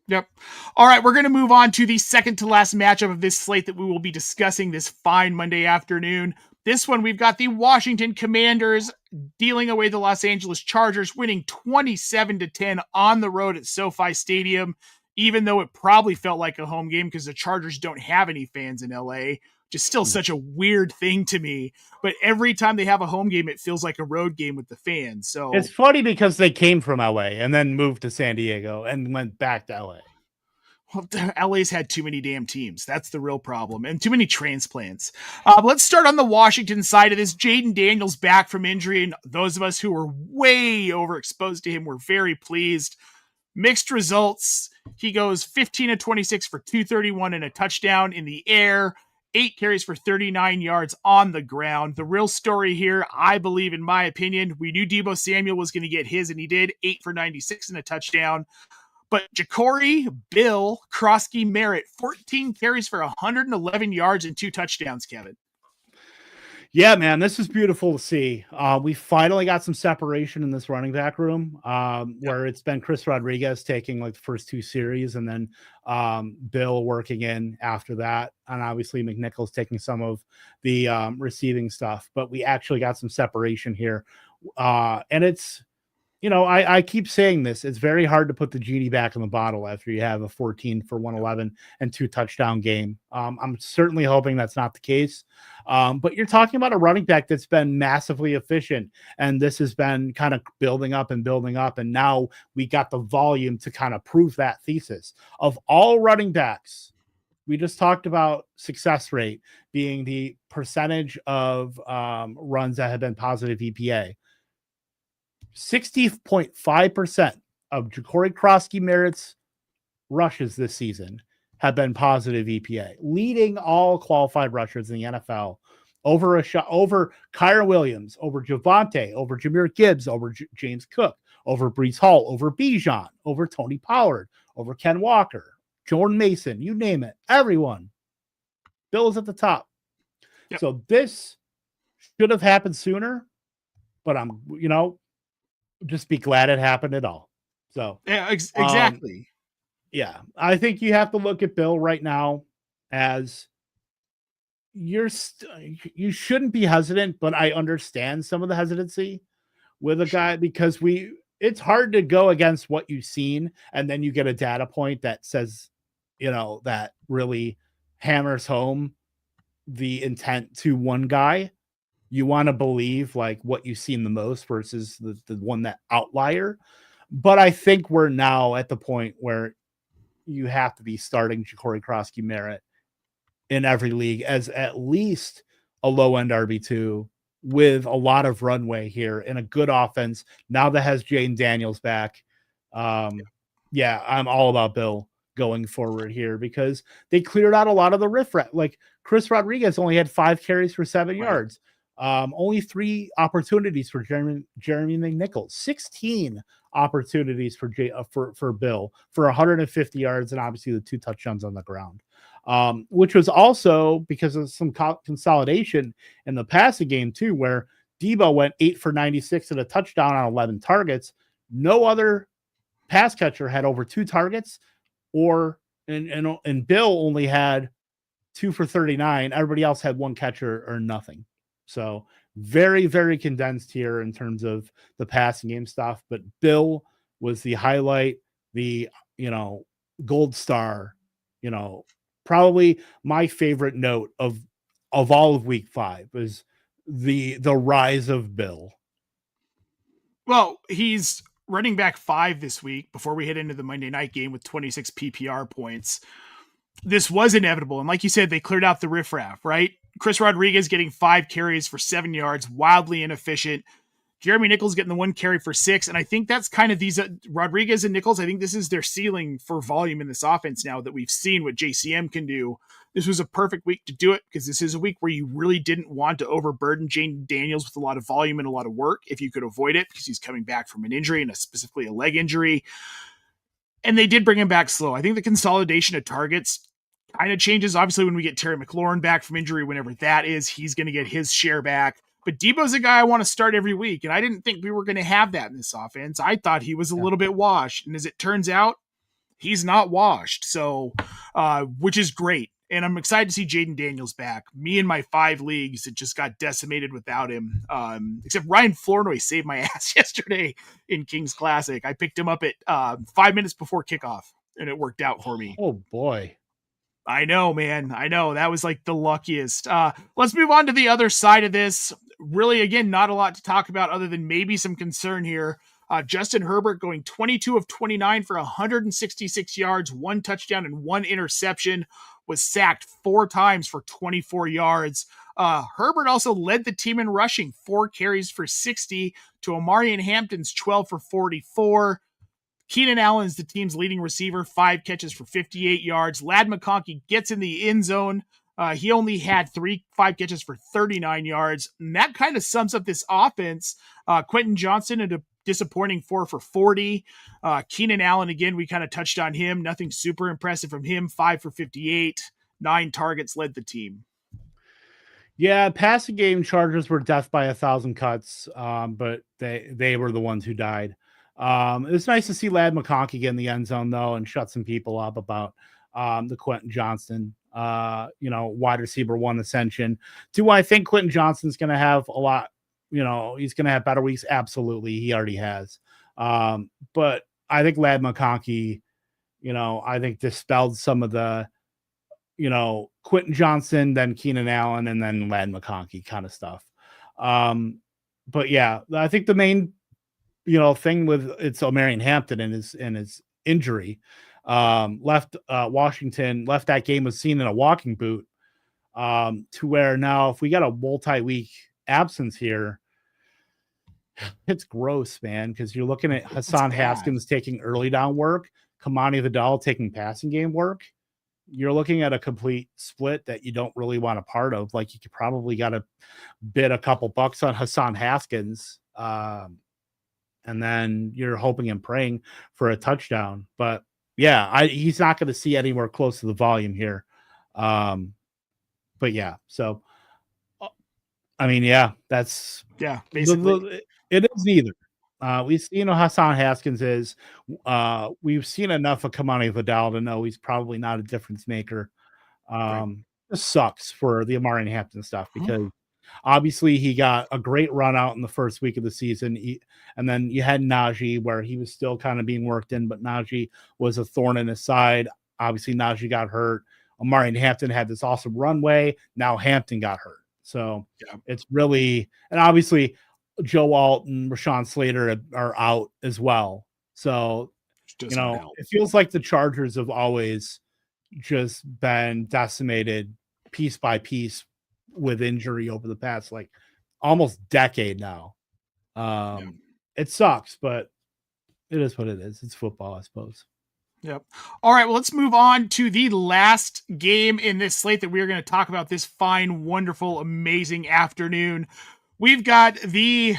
Yep. All right, we're going to move on to the second to last matchup of this slate that we will be discussing this fine Monday afternoon. This one, we've got the Washington Commanders dealing away the Los Angeles Chargers, winning 27-10 on the road at SoFi Stadium, even though it probably felt like a home game because the Chargers don't have any fans in LA, which is still such a weird thing to me. But every time they have a home game, it feels like a road game with the fans. So it's funny because they came from LA and then moved to San Diego and went back to LA. Well, LA's had too many damn teams. That's the real problem. And too many transplants. Let's start on the Washington side of this. Jaden Daniels back from injury. And those of us who were way overexposed to him were very pleased. Mixed results. He goes 15 of 26 for 231 and a touchdown in the air. 8 carries for 39 yards on the ground. The real story here, I believe, in my opinion, we knew Deebo Samuel was going to get his, and he did. 8 for 96 and a touchdown. But Ja'Cory, Bill, Krosky, Merritt, 14 carries for 111 yards and 2 touchdowns, Kevin. Yeah, man, this is beautiful to see. We finally got some separation in this running back room where it's been Chris Rodriguez taking like the first 2 series and then Bill working in after that. And obviously McNichols taking some of the receiving stuff. But we actually got some separation here. And it's, I keep saying this. It's very hard to put the genie back in the bottle after you have a 14 for 111 and 2 touchdown game. I'm certainly hoping that's not the case. But you're talking about a running back that's been massively efficient, and this has been kind of building up. And now we got the volume to kind of prove that thesis. Of all running backs We just talked about success rate being the percentage of runs that have been positive EPA. 60.5% of Ja'Cory Krosky-Merritt's rushes this season have been positive EPA, leading all qualified rushers in the NFL over Kyra Williams, over Javonte, over Jahmyr Gibbs, over James Cook, over Breece Hall, over Bijan, over Tony Pollard, over Ken Walker, Jordan Mason, you name it, everyone. Bill is at the top. Yep. So this should have happened sooner, but I'm, just be glad it happened at all. So yeah, exactly. Yeah, I think you have to look at Bill right now as you shouldn't be hesitant, but I understand some of the hesitancy with a guy because it's hard to go against what you've seen and then you get a data point that says, that really hammers home the intent to one guy. You want to believe like what you've seen the most versus the one that outlier. But I think we're now at the point where you have to be starting Ja'Cory Krosky-Merritt in every league as at least a low-end RB2 with a lot of runway here in a good offense. Now that has Jaden Daniels back. Yeah, I'm all about Bill going forward here because they cleared out a lot of the riffraff. Like Chris Rodriguez only had 5 carries for 7 yards. Only 3 opportunities for Jeremy McNichols, 16 opportunities for Bill for 150 yards and obviously the 2 touchdowns on the ground, which was also because of some consolidation in the passing game too, where Debo went 8 for 96 and a touchdown on 11 targets. No other pass catcher had over 2 targets, and Bill only had 2 for 39. Everybody else had 1 catcher or nothing. So very, very condensed here in terms of the passing game stuff. But Bill was the highlight, the, gold star, probably my favorite note of all of week 5 is the rise of Bill. Well, he's running back 5 this week before we head into the Monday night game with 26 PPR points. This was inevitable. And like you said, they cleared out the riffraff, right? Chris Rodriguez getting 5 carries for 7 yards, wildly inefficient. Jeremy Nichols getting the 1 carry for 6. And I think that's kind of these Rodriguez and Nichols. I think this is their ceiling for volume in this offense now that we've seen what JCM can do. This was a perfect week to do it because this is a week where you really didn't want to overburden Jaden Daniels with a lot of volume and a lot of work if you could avoid it because he's coming back from an injury and specifically a leg injury. And they did bring him back slow. I think the consolidation of targets kind of changes. Obviously, when we get Terry McLaurin back from injury, whenever that is, he's going to get his share back. But Debo's a guy I want to start every week, and I didn't think we were going to have that in this offense. I thought he was a little bit washed, and as it turns out, he's not washed. So, which is great. And I'm excited to see Jaden Daniels back. Me and my 5 leagues, it just got decimated without him. Except Ryan Flournoy saved my ass yesterday in Kings Classic. I picked him up at 5 minutes before kickoff, and it worked out for me. Oh, boy. I know, man. I know. That was like the luckiest. Let's move on to the other side of this. Really, again, not a lot to talk about other than maybe some concern here. Justin Herbert going 22 of 29 for 166 yards, 1 touchdown and 1 interception, was sacked 4 times for 24 yards. Herbert also led the team in rushing, 4 carries for 60 to Omarion Hampton's 12 for 44. Keenan Allen's the team's leading receiver, 5 catches for 58 yards. Ladd McConkey gets in the end zone. He only had 5 catches for 39 yards. And that kind of sums up this offense. Quentin Johnston at a disappointing 4 for 40. Keenan Allen, again, we kind of touched on him. Nothing super impressive from him. 5 for 58. 9 targets led the team. Yeah, passing game Chargers were death by 1,000 cuts, but they were the ones who died. It was nice to see Ladd McConkey get in the end zone, though, and shut some people up about the Quentin Johnston, wide receiver 1 ascension. Do I think Quentin Johnston's going to have a lot, he's going to have better weeks? Absolutely. He already has. But I think Ladd McConkey, I think dispelled some of the, Quentin Johnston, then Keenan Allen, and then Ladd McConkey kind of stuff. But yeah, I think the main thing with it's Omarion Hampton and his injury. left Washington, left that game was seen in a walking boot, to where now if we got a multi-week absence here, it's gross, man, because you're looking at Hassan Haskins taking early down work, Kamani Vidal taking passing game work. You're looking at a complete split that you don't really want a part of. Like, you could probably got to bid a couple bucks on Hassan Haskins, and then you're hoping and praying for a touchdown. But yeah, he's not going to see anywhere close to the volume here. But yeah, so I mean, yeah, that's basically it is neither. We've seen how Hassan Haskins is. We've seen enough of Kamani Vidal to know he's probably not a difference maker. This sucks for the Amari Hampton stuff because obviously he got a great run out in the first week of the season. And then you had Najee where he was still kind of being worked in, but Najee was a thorn in his side. Obviously, Najee got hurt. Amari Hampton had this awesome runway. Now Hampton got hurt. So it's really, and obviously Joe Alt and Rashawn Slater are out as well. So, it feels like the Chargers have always just been decimated piece by piece with injury over the past, like, almost decade now. It sucks, but it is what it is. It's football, I suppose. Yep. All right. Well, let's move on to the last game in this slate that we're going to talk about this fine, wonderful, amazing afternoon. We've got the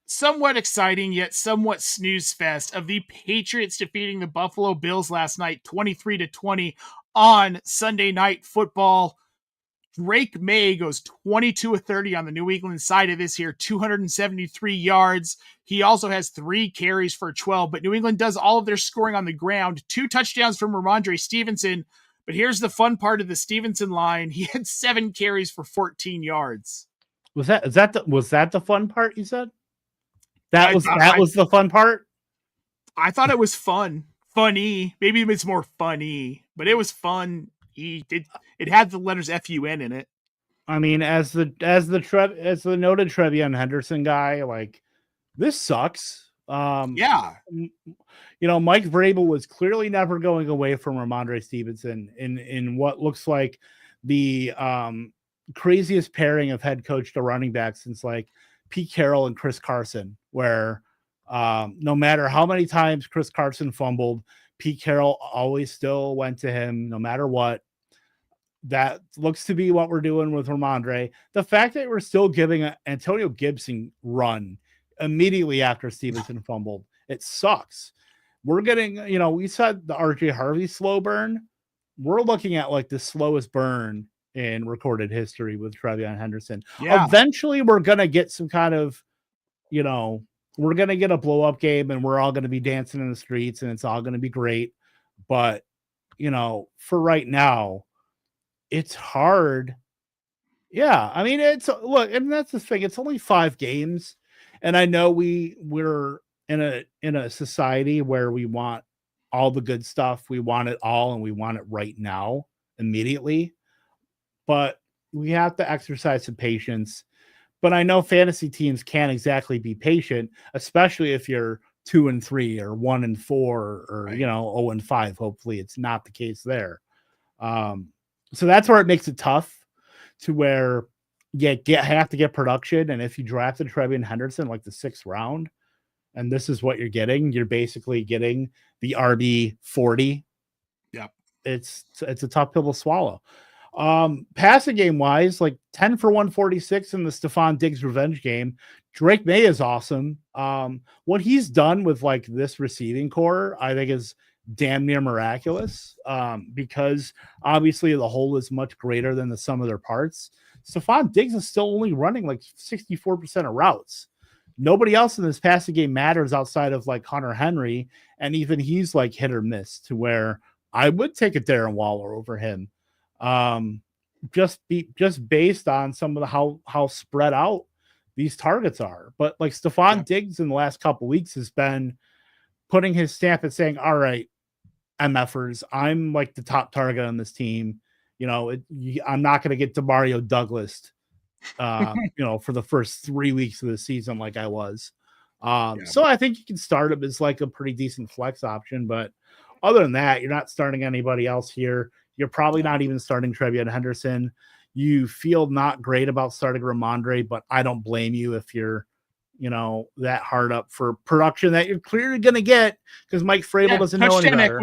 somewhat exciting yet somewhat snooze fest of the Patriots defeating the Buffalo Bills last night, 23-20 on Sunday Night Football. Drake May goes 22 of 30 on the New England side of this here, 273 yards. He also has 3 carries for 12, but New England does all of their scoring on the ground. 2 touchdowns from Ramondre Stevenson. But here's the fun part of the Stevenson line. He had 7 carries for 14 yards. Was that the fun part you said? That was the fun part? I thought it was fun. Funny. Maybe it's more funny, but it was fun. It had the letters FUN in it. I mean, as the noted Trevion Henderson guy, like, this sucks. Mike Vrabel was clearly never going away from Ramondre Stevenson in what looks like the craziest pairing of head coach to running back since, like, Pete Carroll and Chris Carson, where no matter how many times Chris Carson fumbled, Pete Carroll always still went to him no matter what. That looks to be what we're doing with Ramondre. The fact that we're still giving Antonio Gibson run immediately after Stevenson fumbled, it sucks. We're getting, we said the RJ Harvey slow burn. We're looking at like the slowest burn in recorded history with Trevion Henderson. Yeah. Eventually we're going to get some kind of, we're going to get a blow up game and we're all going to be dancing in the streets and it's all going to be great. But, for right now, it's hard. Yeah. I mean, and that's the thing. It's only 5 games. And I know we're in a society where we want all the good stuff. We want it all and we want it right now, immediately. But we have to exercise some patience. But I know fantasy teams can't exactly be patient, especially if you're 2-3 or 1-4 or, right. 0-5. Hopefully it's not the case there. So that's where it makes it tough to where you have to get production. And if you drafted Trevion Henderson like the 6th round, and this is what you're getting, you're basically getting the RB 40. Yeah. It's a tough pill to swallow. Passing game wise, like 10 for 146 in the Stephon Diggs revenge game. Drake May is awesome. What he's done with like this receiving core, I think is damn near miraculous, because obviously the whole is much greater than the sum of their parts. Stephon Diggs is still only running like 64% of routes. Nobody else in this passing game matters outside of like Hunter Henry, and even he's like hit or miss to where I would take a Darren Waller over him. Just based on some of the how spread out these targets are. But like Stephon Diggs in the last couple weeks has been putting his stamp and saying, all right, MFers, I'm like the top target on this team. I'm not going to get DeMario Douglas, for the first 3 weeks of the season like I was. So I think you can start him as like a pretty decent flex option, but other than that, you're not starting anybody else here. You're probably not even starting Trevion Henderson. You feel not great about starting Ramondre, but I don't blame you if you're, that hard up for production that you're clearly going to get because Mike Vrabel doesn't know any better.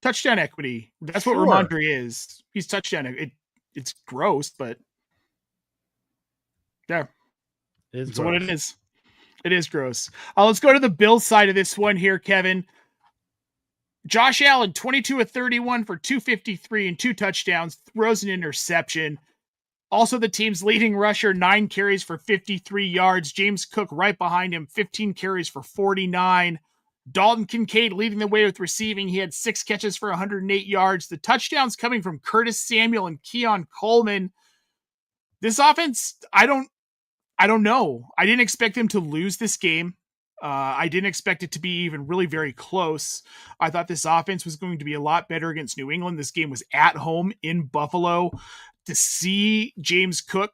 Touchdown equity. That's Sure. what Ramondre is. He's touchdown. It's gross, but there. That's what it is. It is gross. Let's go to the Bills side of this one here, Kevin. Josh Allen, 22 of 31 for 253 and 2 touchdowns, throws an interception. Also, the team's leading rusher, 9 carries for 53 yards. James Cook right behind him, 15 carries for 49. Dalton Kincaid leading the way with receiving. He had 6 catches for 108 yards. The touchdowns coming from Curtis Samuel and Keon Coleman. This offense, I don't know. I didn't expect them to lose this game. I didn't expect it to be even really very close. I thought this offense was going to be a lot better against New England. This game was at home in Buffalo. To see James Cook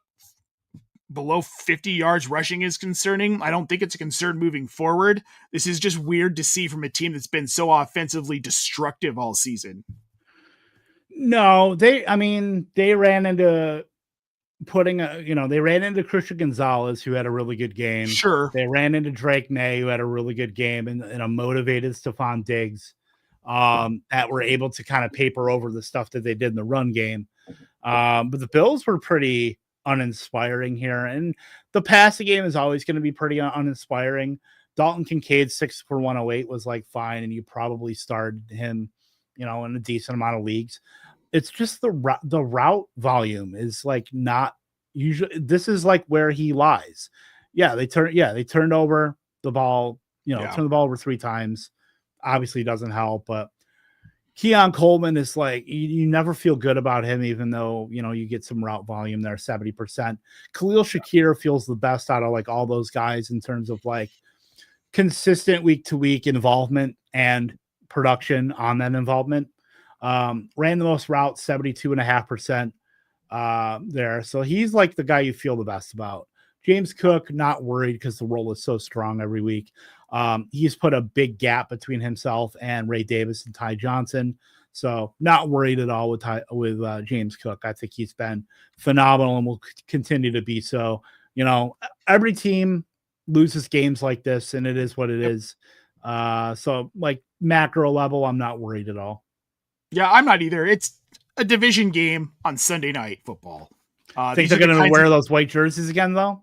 below 50 yards rushing is concerning. I don't think it's a concern moving forward. This is just weird to see from a team that's been so offensively destructive all season. No, they ran into Christian Gonzalez, who had a really good game. Sure. They ran into Drake May, who had a really good game, and a motivated Stephon Diggs that were able to kind of paper over the stuff that they did in the run game. But the Bills were pretty uninspiring here, and the passing game is always going to be pretty uninspiring. Dalton Kincaid 6 for 108 was like fine, and you probably started him, in a decent amount of leagues. It's just the route volume is like not usually. This is like where he lies. They turned over the ball. Turned the ball over 3 times. Obviously doesn't help, but Keon Coleman is like, you never feel good about him, even though, you get some route volume there, 70%. Khalil Shakir feels the best out of like all those guys in terms of like consistent week to week involvement and production on that involvement. Ran the most routes, 72.5% there. So he's like the guy you feel the best about. James Cook, not worried because the role is so strong every week. He's put a big gap between himself and Ray Davis and Ty Johnson. So not worried at all with James Cook. I think he's been phenomenal and will continue to be so. Every team loses games like this, and it is what it is. So like macro level, I'm not worried at all. Yeah, I'm not either. It's a division game on Sunday Night Football. Think they're going to wear those white jerseys again, though?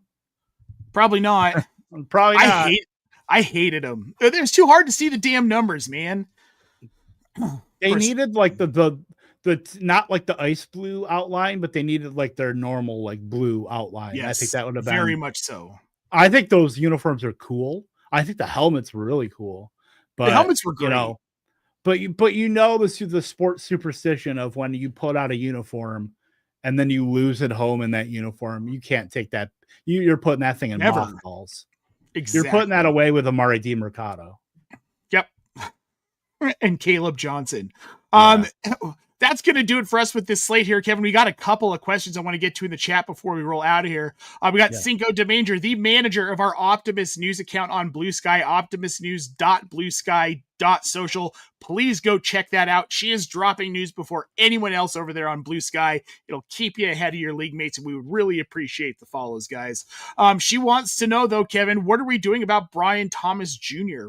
Probably not. Probably not. I hated them. It was too hard to see the damn numbers, man. They needed like the not like the ice blue outline, but they needed like their normal like blue outline. Yes, I think that would have been very much so. I think those uniforms are cool. I think the helmets were really cool. But the helmets were great. But the sports superstition of when you put out a uniform and then you lose at home in that uniform, you can't take that. You're putting that thing in mothballs. Exactly. You're putting that away with Amari DiMercato. Yep. And Caleb Johnson. That's going to do it for us with this slate here, Kevin. We got a couple of questions I want to get to in the chat before we roll out of here. We got Cinco DeManger, the manager of our Optimus News account on Blue Sky, optimusnews.bluesky.social. Please go check that out. She is dropping news before anyone else over there on Blue Sky. It'll keep you ahead of your league mates, and we would really appreciate the follows, guys. She wants to know, though, Kevin, what are we doing about Brian Thomas Jr.?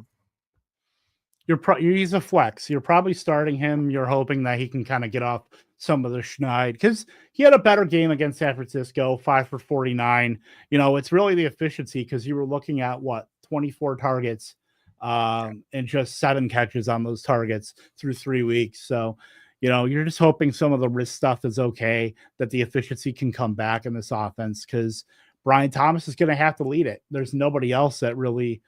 He's a flex. You're probably starting him. You're hoping that he can kind of get off some of the schneid because he had a better game against San Francisco, 5 for 49. It's really the efficiency because you were looking at 24 targets and just 7 catches on those targets through 3 weeks. So, you're just hoping some of the risk stuff is okay, that the efficiency can come back in this offense because Brian Thomas is going to have to lead it. There's nobody else that really,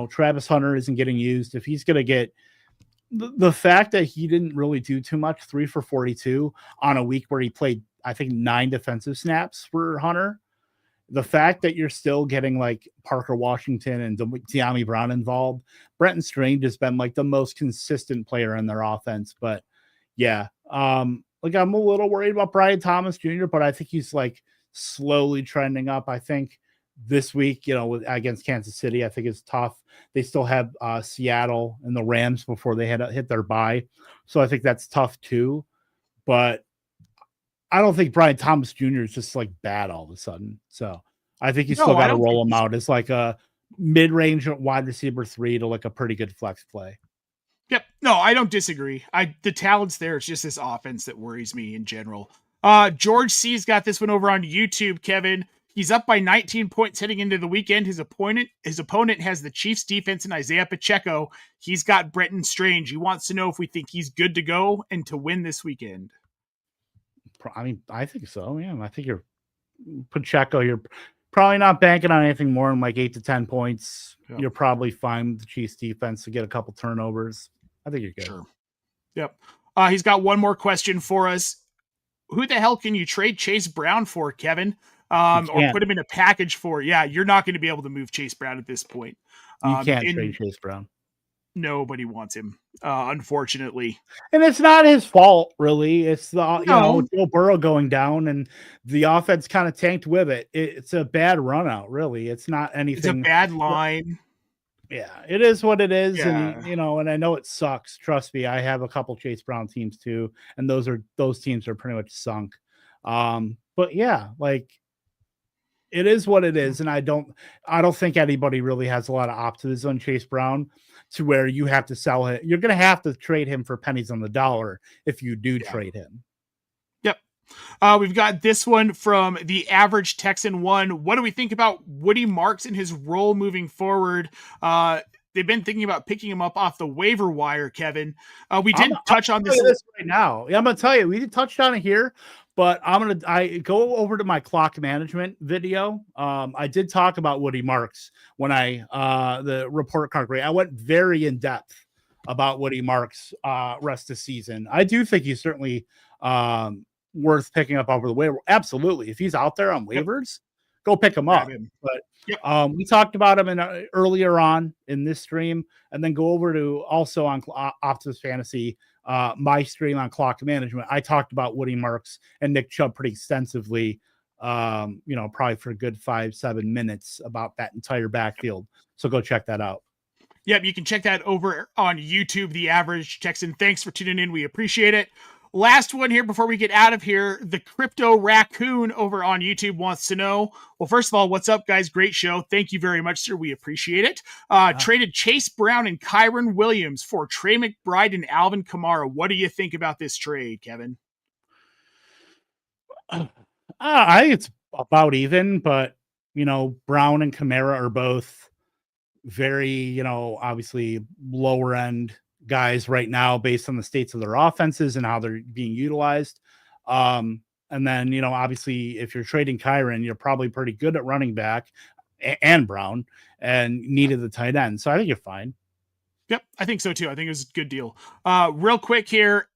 Travis Hunter isn't getting used. If he's going to get the fact that he didn't really do too much, 3 for 42 on a week where he played, I think 9 defensive snaps for Hunter. The fact that you're still getting like Parker Washington and De'Ami Brown involved, Brenton Strange has been like the most consistent player in their offense. But I'm a little worried about Brian Thomas Jr., but I think he's like slowly trending up. I think this week, against Kansas City, I think it's tough. They still have Seattle and the Rams before they had to hit their bye. So I think that's tough too. But I don't think Brian Thomas Jr. is just like bad all of a sudden. So I think you still got to roll him out as like a mid-range wide receiver 3 to like a pretty good flex play. Yep. No, I don't disagree. The talent's there. It's just this offense that worries me in general. George C's got this one over on YouTube, Kevin. He's up by 19 points heading into the weekend. His opponent has the Chiefs defense and Isaiah Pacheco. He's got Brenton Strange. He wants to know if we think he's good to go and to win this weekend. I mean, I think so. Yeah, I think you're Pacheco. You're probably not banking on anything more than like 8 to 10 points. Yep. You're probably fine with the Chiefs defense to get a couple turnovers. I think you're good. Sure. Yep. He's got one more question for us. Who the hell can you trade Chase Brown for, Kevin? Or put him in a package for? Yeah, you're not going to be able to move Chase Brown at this point. You can't trade Chase Brown. Nobody wants him, unfortunately. And it's not his fault, really. It's the Joe Burrow going down, and the offense kind of tanked with it. It's a bad run out, really. It's not anything. It's a bad line. Yeah, it is what it is. Yeah. And and I know it sucks. Trust me, I have a couple Chase Brown teams too, and those teams are pretty much sunk. But yeah, like it is what it is, and I don't think anybody really has a lot of optimism on Chase Brown to where you have to sell him. You're going to have to trade him for pennies on the dollar if you do trade him. Yep. We've got this one from the Average Texan 1. What do we think about Woody Marks and his role moving forward? They've been thinking about picking him up off the waiver wire, Kevin. We did touch on this right now. Yeah, I'm going to tell you, we touched on it here, but I go over to my clock management video. I did talk about Woody Marks when the report card grade. I went very in depth about Woody Marks rest of season. I do think he's certainly worth picking up over the waiver. Absolutely. If he's out there on waivers, go pick him up. But we talked about him earlier on in this stream, and then go over to also on Optimus Fantasy, my stream on clock management. I talked about Woody Marks and Nick Chubb pretty extensively, probably for a good 5-7 minutes about that entire backfield. So go check that out. Yep, you can check that over on YouTube, The Average Texan. Thanks for tuning in. We appreciate it. Last one here before we get out of here. The Crypto Raccoon over on YouTube wants to know, well, first of all, what's up, guys? Great show. Thank you very much, sir. We appreciate it. Traded Chase Brown and Kyron Williams for Trey McBride and Alvin Kamara. What do you think about this trade, Kevin? I think it's about even, but, Brown and Kamara are both very, obviously lower end guys right now based on the states of their offenses and how they're being utilized. And then, obviously if you're trading Kyron, you're probably pretty good at running back and Brown and needed the tight end. So I think you're fine. Yep. I think so too. I think it was a good deal. Real quick here,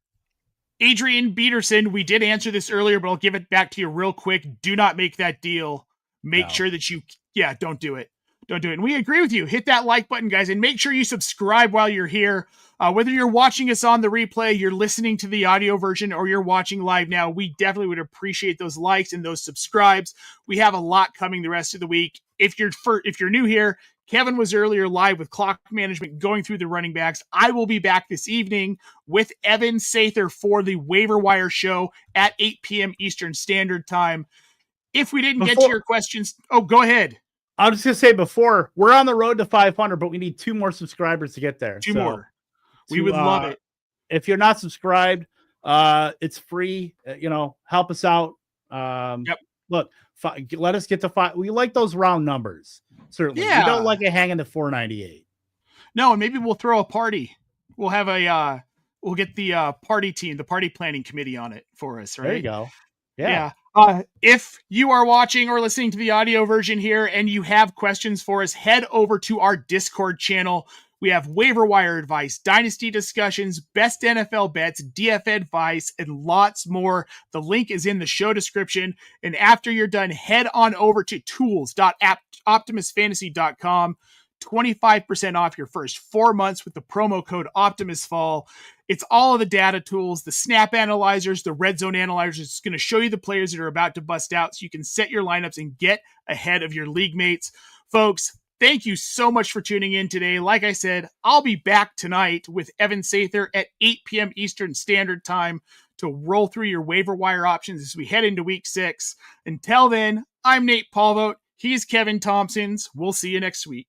Adrian Peterson, we did answer this earlier, but I'll give it back to you real quick. Do not make that deal. Make sure that don't do it. Don't do it. And we agree with you. Hit that like button, guys, and make sure you subscribe while you're here. Whether you're watching us on the replay, you're listening to the audio version, or you're watching live now, we definitely would appreciate those likes and those subscribes. We have a lot coming the rest of the week. If you're new here, Kevin was earlier live with clock management going through the running backs. I will be back this evening with Evan Sather for the Waiver Wire show at 8 p.m. Eastern Standard Time. If we didn't get to your questions, go ahead. I was just going to say before, we're on the road to 500, but we need 2 more subscribers to get there. Two more. We would love it. If you're not subscribed, it's free. Help us out. Look, let us get to 5. We like those round numbers. Certainly. Yeah. We don't like it hanging to 498. No, and maybe we'll throw a party. We'll have we'll get the party team, the party planning committee on it for us, right? There you go. Yeah. If you are watching or listening to the audio version here and you have questions for us, head over to our Discord channel. We have waiver wire advice, dynasty discussions, best NFL bets, DF advice, and lots more. The link is in the show description. And after you're done, head on over to tools.optimusfantasy.com. 25% off your first 4 months with the promo code OptimusFall. It's all of the data tools, the snap analyzers, the red zone analyzers. It's going to show you the players that are about to bust out so you can set your lineups and get ahead of your league mates. Folks, thank you so much for tuning in today. Like I said, I'll be back tonight with Evan Sather at 8 p.m. Eastern Standard Time to roll through your waiver wire options as we head into week 6. Until then, I'm Nate Polvogt. He's Kevin Tompkins. We'll see you next week.